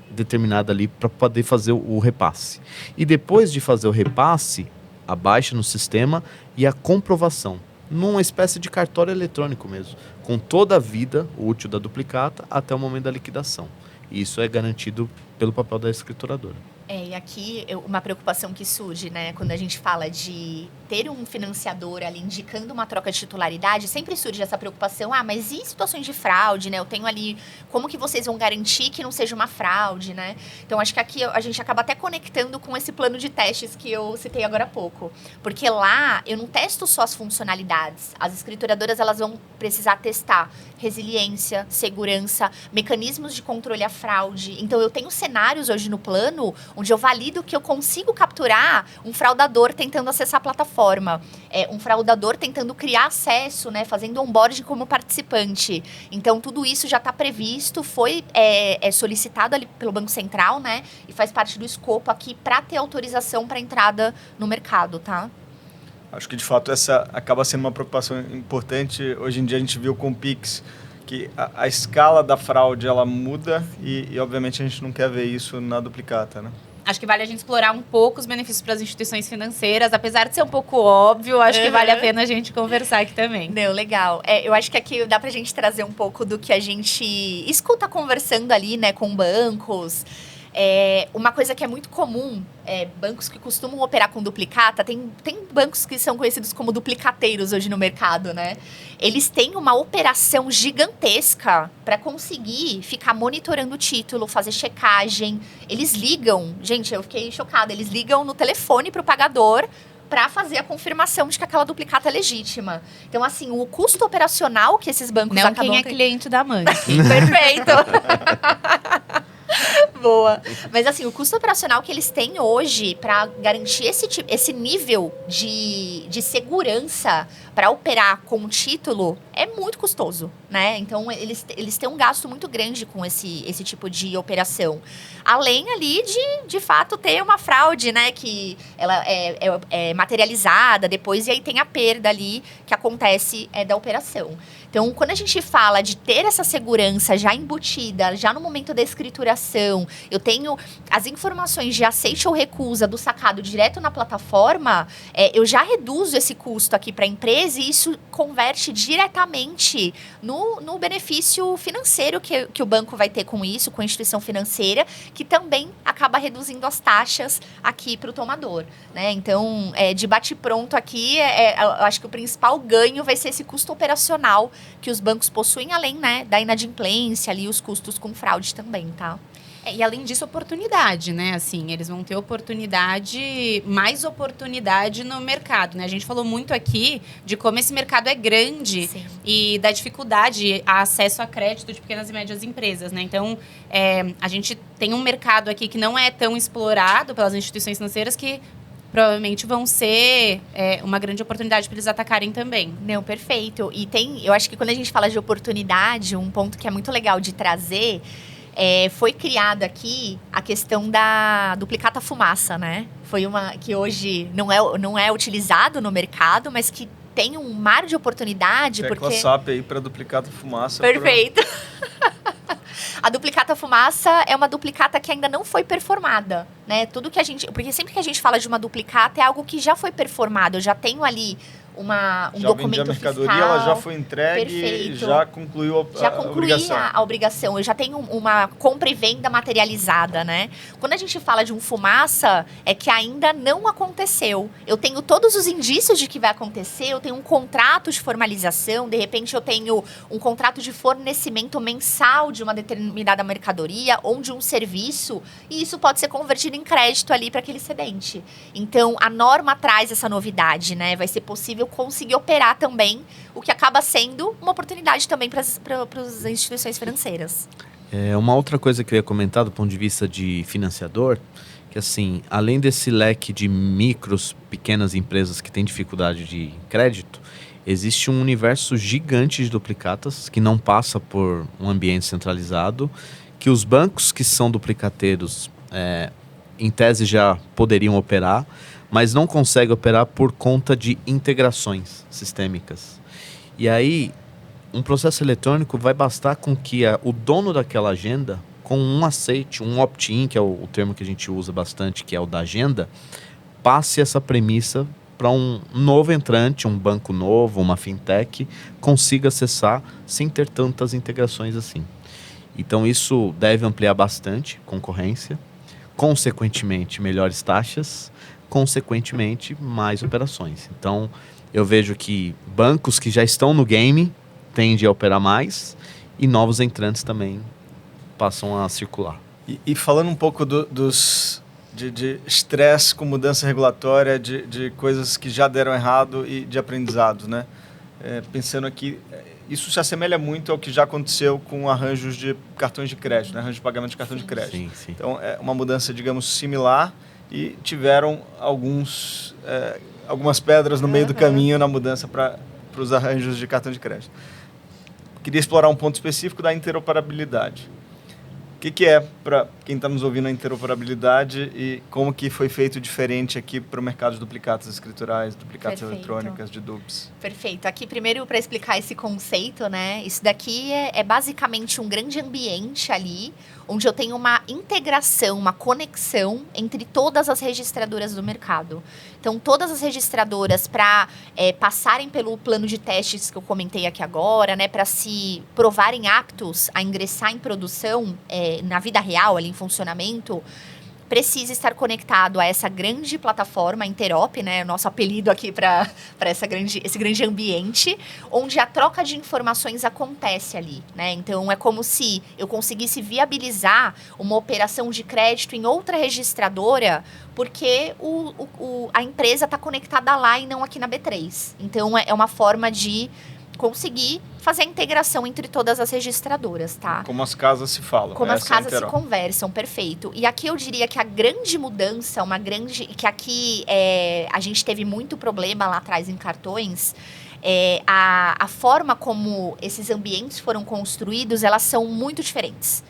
determinada ali para poder fazer o repasse. E depois de fazer o repasse, a baixa no sistema e a comprovação, numa espécie de cartório eletrônico mesmo, com toda a vida útil da duplicata até o momento da liquidação. E isso é garantido pelo papel da escrituradora. E aqui uma preocupação que surge, né, quando a gente fala de ter um financiador ali indicando uma troca de titularidade, sempre surge essa preocupação, mas e situações de fraude, né? Eu tenho ali, como que vocês vão garantir que não seja uma fraude, né? Então, acho que aqui a gente acaba até conectando com esse plano de testes que eu citei agora há pouco. Porque lá, eu não testo só as funcionalidades. As escrituradoras, elas vão precisar testar resiliência, segurança, mecanismos de controle à fraude. Então, eu tenho cenários hoje no plano onde eu valido que eu consigo capturar um fraudador tentando acessar a plataforma, um fraudador tentando criar acesso, né, fazendo onboarding como participante. Então, tudo isso já está previsto, foi solicitado ali pelo Banco Central, né, e faz parte do escopo aqui para ter autorização para entrada no mercado, tá? Acho que, de fato, essa acaba sendo uma preocupação importante. Hoje em dia, a gente viu com o Pix que a escala da fraude ela muda e, obviamente, a gente não quer ver isso na duplicata, né? Acho que vale a gente explorar um pouco os benefícios para as instituições financeiras, apesar de ser um pouco óbvio, acho que vale a pena a gente conversar aqui também. Não, legal. Eu acho que aqui dá pra gente trazer um pouco do que a gente escuta conversando ali, né, com bancos. Uma coisa que é muito comum, bancos que costumam operar com duplicata, tem bancos que são conhecidos como duplicateiros hoje no mercado, né? Eles têm uma operação gigantesca para conseguir ficar monitorando o título, fazer checagem. Eles ligam, gente, eu fiquei chocada, eles ligam no telefone para o pagador para fazer a confirmação de que aquela duplicata é legítima. Então, assim, o custo operacional que esses bancos Não acabam quem é cliente da Monkey. Perfeito. Boa. Mas assim, o custo operacional que eles têm hoje para garantir esse nível de segurança para operar com o título é muito custoso, né? Então, eles têm um gasto muito grande com esse tipo de operação. Além ali de fato, ter uma fraude, né? Que ela é materializada depois e aí tem a perda ali que acontece da operação. Então, quando a gente fala de ter essa segurança já embutida, já no momento da escrituração, eu tenho as informações de aceite ou recusa do sacado direto na plataforma, eu já reduzo esse custo aqui para a empresa e isso converte diretamente no benefício financeiro que o banco vai ter com isso, com a instituição financeira, que também acaba reduzindo as taxas aqui para o tomador, né? Então, de bate-pronto aqui, eu acho que o principal ganho vai ser esse custo operacional que os bancos possuem, além, né, da inadimplência ali, os custos com fraude também, tá? E além disso, oportunidade, né? Assim, eles vão ter mais oportunidade no mercado, né? A gente falou muito aqui de como esse mercado é grande. Sim. E da dificuldade a acesso a crédito de pequenas e médias empresas, né? Então, a gente tem um mercado aqui que não é tão explorado pelas instituições financeiras que provavelmente vão ser uma grande oportunidade para eles atacarem também. Não, perfeito. E eu acho que quando a gente fala de oportunidade, um ponto que é muito legal de trazer foi criada aqui a questão da duplicata fumaça, né? Foi uma que hoje não é utilizado no mercado, mas que tem um mar de oportunidade. Tecla SAP aí para duplicata fumaça. Perfeito. A duplicata fumaça é uma duplicata que ainda não foi performada, né? Tudo que a gente... Porque sempre que a gente fala de uma duplicata, é algo que já foi performado. Eu já tenho ali um documento a mercadoria, fiscal. Ela já foi entregue e já concluiu a obrigação. A obrigação. Eu já tenho uma compra e venda materializada, né? Quando a gente fala de um fumaça, é que ainda não aconteceu. Eu tenho todos os indícios de que vai acontecer, eu tenho um contrato de formalização, de repente eu tenho um contrato de fornecimento mensal de uma determinada mercadoria ou de um serviço, e isso pode ser convertido em crédito ali para aquele cedente. Então, a norma traz essa novidade, né? Vai ser possível conseguir operar também, o que acaba sendo uma oportunidade também para as instituições financeiras. Uma outra coisa que eu ia comentar do ponto de vista de financiador, que assim, além desse leque de pequenas empresas que têm dificuldade de crédito, existe um universo gigante de duplicatas que não passa por um ambiente centralizado, que os bancos que são duplicateiros, em tese já poderiam operar, mas não consegue operar por conta de integrações sistêmicas. E aí, um processo eletrônico vai bastar com que o dono daquela agenda, com um aceite, um opt-in, que é o termo que a gente usa bastante, que é o da agenda, passe essa premissa para um novo entrante, um banco novo, uma fintech, consiga acessar sem ter tantas integrações assim. Então, isso deve ampliar bastante concorrência, consequentemente, melhores taxas, consequentemente, mais operações. Então, eu vejo que bancos que já estão no game tendem a operar mais e novos entrantes também passam a circular. E falando um pouco de estresse com mudança regulatória, de coisas que já deram errado e de aprendizado, né? Pensando aqui, isso se assemelha muito ao que já aconteceu com arranjos de cartões de crédito, né? Arranjos de pagamento de cartão de crédito. Sim, sim. Então, é uma mudança, digamos, similar, e tiveram algumas pedras no meio do caminho na mudança para os arranjos de cartão de crédito. Queria explorar um ponto específico da interoperabilidade. O que é, para quem está nos ouvindo, a interoperabilidade e como que foi feito diferente aqui para o mercado de duplicatas escriturais, duplicatas eletrônicas, de DUPs? Perfeito. Aqui, primeiro, para explicar esse conceito, né? Isso daqui é basicamente um grande ambiente ali, onde eu tenho uma integração, uma conexão entre todas as registradoras do mercado. Então, todas as registradoras, para passarem pelo plano de testes que eu comentei aqui agora, né? Para se provarem aptos a ingressar em produção, na vida real, ali em funcionamento, precisa estar conectado a essa grande plataforma, Interop, né? O nosso apelido aqui para esse grande ambiente, onde a troca de informações acontece ali, né? Então, é como se eu conseguisse viabilizar uma operação de crédito em outra registradora, porque a empresa está conectada lá e não aqui na B3. Então, é uma forma de conseguir fazer a integração entre todas as registradoras, tá? Como as casas se falam. Como as casas se conversam, perfeito. E aqui eu diria que a grande mudança, que aqui a gente teve muito problema lá atrás em cartões, a forma como esses ambientes foram construídos, elas são muito diferentes.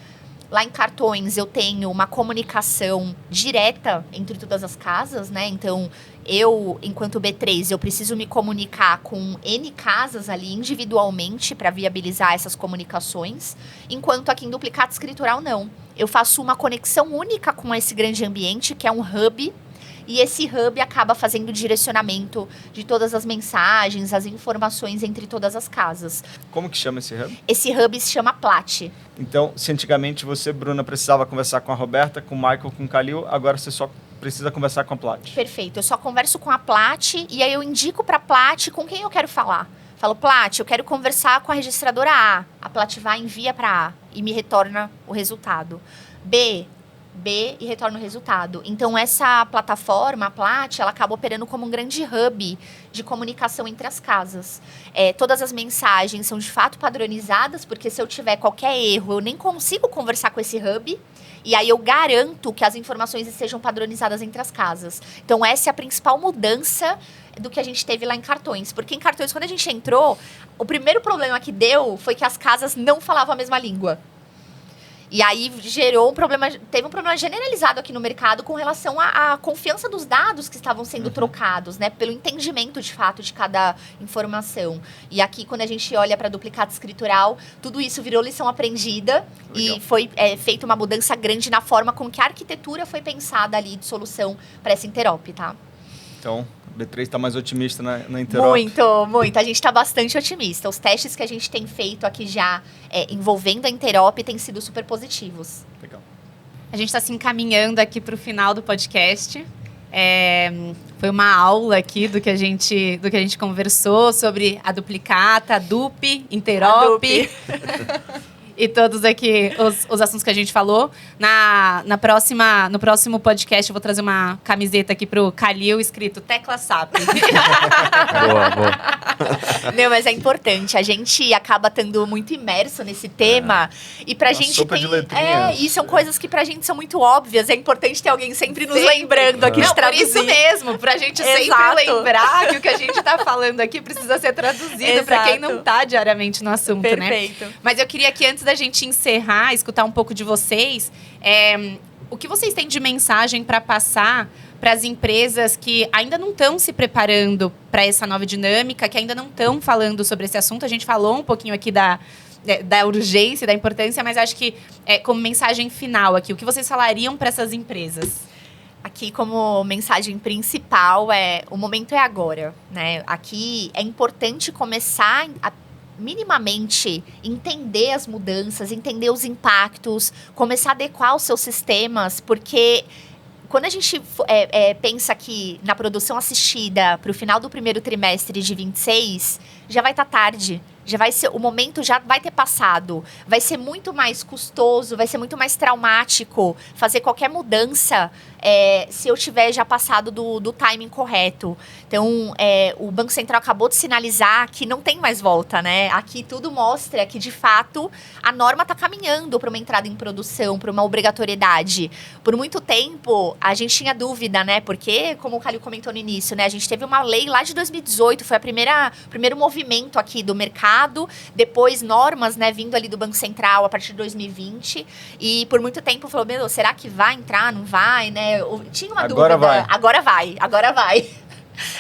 Lá em cartões eu tenho uma comunicação direta entre todas as casas, né? Então, eu, enquanto B3, eu preciso me comunicar com N casas ali individualmente para viabilizar essas comunicações, enquanto aqui em duplicata escritural não. Eu faço uma conexão única com esse grande ambiente, que é um hub, e esse hub acaba fazendo o direcionamento de todas as mensagens, as informações entre todas as casas. Como que chama esse hub? Esse hub se chama Plat. Então, se antigamente você, Bruna, precisava conversar com a Roberta, com o Michael, com o Kalil, agora você só precisa conversar com a Plat. Perfeito. Eu só converso com a Plat e aí eu indico para a Plat com quem eu quero falar. Falo, Plat, eu quero conversar com a registradora A. A Plat vai, envia para A e me retorna o resultado. B e retorna o resultado. Então, essa plataforma, a Plat, ela acaba operando como um grande hub de comunicação entre as casas. Todas as mensagens são, de fato, padronizadas, porque se eu tiver qualquer erro, eu nem consigo conversar com esse hub, e aí eu garanto que as informações estejam padronizadas entre as casas. Então, essa é a principal mudança do que a gente teve lá em cartões. Porque em cartões, quando a gente entrou, o primeiro problema que deu foi que as casas não falavam a mesma língua. E aí gerou teve um problema generalizado aqui no mercado com relação à confiança dos dados que estavam sendo trocados, né? Pelo entendimento, de fato, de cada informação. E aqui, quando a gente olha para duplicata escritural, tudo isso virou lição aprendida. Legal. E foi feita uma mudança grande na forma com que a arquitetura foi pensada ali de solução para essa interop, tá? Então, o B3 está mais otimista na interop? Muito. A gente está bastante otimista. Os testes que a gente tem feito aqui já envolvendo a interop têm sido super positivos. Legal. A gente está se encaminhando aqui para o final do podcast. Foi uma aula aqui do que a gente conversou sobre a duplicata, a DUP, interop. E todos aqui os assuntos que a gente falou. No próximo podcast, eu vou trazer uma camiseta aqui pro Kalil, escrito Tecla SAP. Boa. Não, mas é importante. A gente acaba estando muito imerso nesse tema. E pra gente sopa de letrinhas. E são coisas que pra gente são muito óbvias. É importante ter alguém sempre nos lembrando aqui de traduzir. Por isso mesmo, pra gente sempre lembrar que o que a gente tá falando aqui precisa ser traduzido pra quem não tá diariamente no assunto, Perfeito. né? Mas eu queria que antes da gente encerrar, escutar um pouco de vocês, o que vocês têm de mensagem para passar para as empresas que ainda não estão se preparando para essa nova dinâmica, que ainda não estão falando sobre esse assunto. A gente falou um pouquinho aqui da urgência, da importância, mas acho que como mensagem final aqui, o que vocês falariam para essas empresas? Aqui, como mensagem principal, o momento é agora, né? Aqui é importante começar a minimamente entender as mudanças, entender os impactos, começar a adequar os seus sistemas, porque quando a gente pensa aqui na produção assistida para o final do primeiro trimestre de 26, já vai estar tarde. O momento já vai ter passado. Vai ser muito mais custoso, vai ser muito mais traumático fazer qualquer mudança se eu tiver já passado do timing correto. Então, o Banco Central acabou de sinalizar que não tem mais volta, né? Aqui tudo mostra que, de fato, a norma está caminhando para uma entrada em produção, para uma obrigatoriedade. Por muito tempo, a gente tinha dúvida, né? Porque, como o Kalil comentou no início, né? A gente teve uma lei lá de 2018, foi o primeiro movimento aqui do mercado, depois normas, né, vindo ali do Banco Central a partir de 2020, e por muito tempo falou, meu, será que vai entrar, não vai, né? Tinha uma dúvida. Agora vai.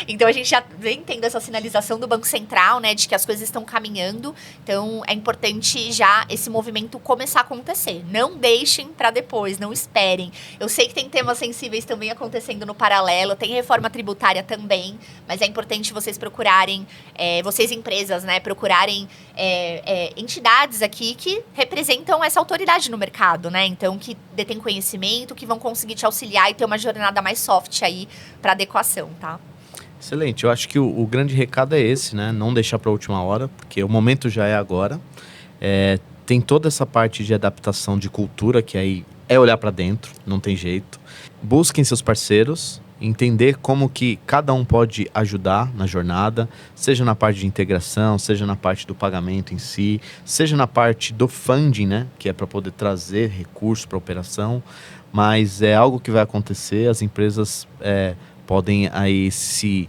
Então, a gente já vem tendo essa sinalização do Banco Central, né, de que as coisas estão caminhando. Então, é importante já esse movimento começar a acontecer. Não deixem para depois, não esperem. Eu sei que tem temas sensíveis também acontecendo no paralelo, tem reforma tributária também, mas é importante vocês procurarem, vocês empresas, né, procurarem entidades aqui que representam essa autoridade no mercado, né? Então, que detêm conhecimento, que vão conseguir te auxiliar e ter uma jornada mais soft aí para adequação, tá? Excelente, eu acho que o grande recado é esse, né? Não deixar para a última hora, porque o momento já é agora. Tem toda essa parte de adaptação de cultura, que aí é olhar para dentro, não tem jeito. Busquem seus parceiros, entender como que cada um pode ajudar na jornada, seja na parte de integração, seja na parte do pagamento em si, seja na parte do funding, né? Que é para poder trazer recursos para a operação, mas é algo que vai acontecer, as empresas podem aí se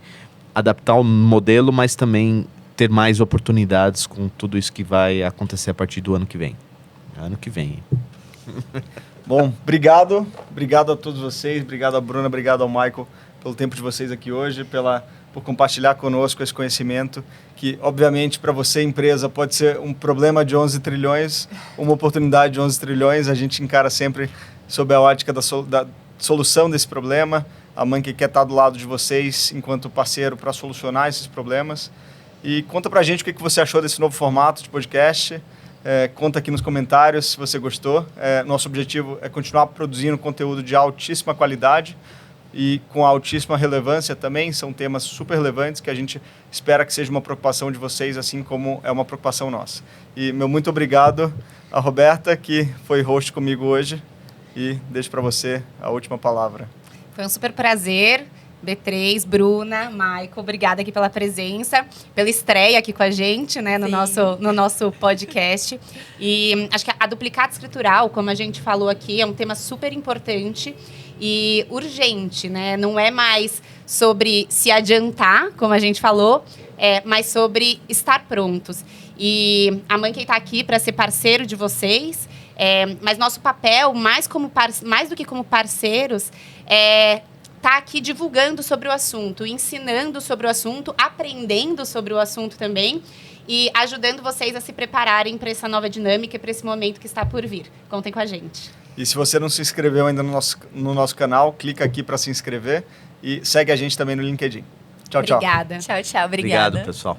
adaptar ao modelo, mas também ter mais oportunidades com tudo isso que vai acontecer a partir do ano que vem. Bom, obrigado a todos vocês, obrigado a Bruna, obrigado ao Michael pelo tempo de vocês aqui hoje, por compartilhar conosco esse conhecimento, que obviamente para você, empresa, pode ser um problema de 11 trilhões, uma oportunidade de 11 trilhões, a gente encara sempre sob a ótica da solução desse problema. A Monkey quer estar do lado de vocês enquanto parceiro para solucionar esses problemas. E conta pra gente o que você achou desse novo formato de podcast. Conta aqui nos comentários se você gostou. Nosso objetivo é continuar produzindo conteúdo de altíssima qualidade e com altíssima relevância também. São temas super relevantes que a gente espera que seja uma preocupação de vocês, assim como é uma preocupação nossa. E meu muito obrigado a Roberta, que foi host comigo hoje. E deixo para você a última palavra. Foi um super prazer. B3, Bruna, Michael, obrigada aqui pela presença, pela estreia aqui com a gente, né, no nosso podcast. E acho que a duplicata escritural, como a gente falou aqui, é um tema super importante e urgente, né? Não é mais sobre se adiantar, como a gente falou, mas sobre estar prontos. E a Monkey está aqui para ser parceiro de vocês. Mas nosso papel, mais do que como parceiros, é estar aqui divulgando sobre o assunto, ensinando sobre o assunto, aprendendo sobre o assunto também e ajudando vocês a se prepararem para essa nova dinâmica e para esse momento que está por vir. Contem com a gente. E se você não se inscreveu ainda no nosso canal, clica aqui para se inscrever e segue a gente também no LinkedIn. Tchau, tchau. Obrigada. Tchau, tchau. Obrigada. Obrigado, pessoal.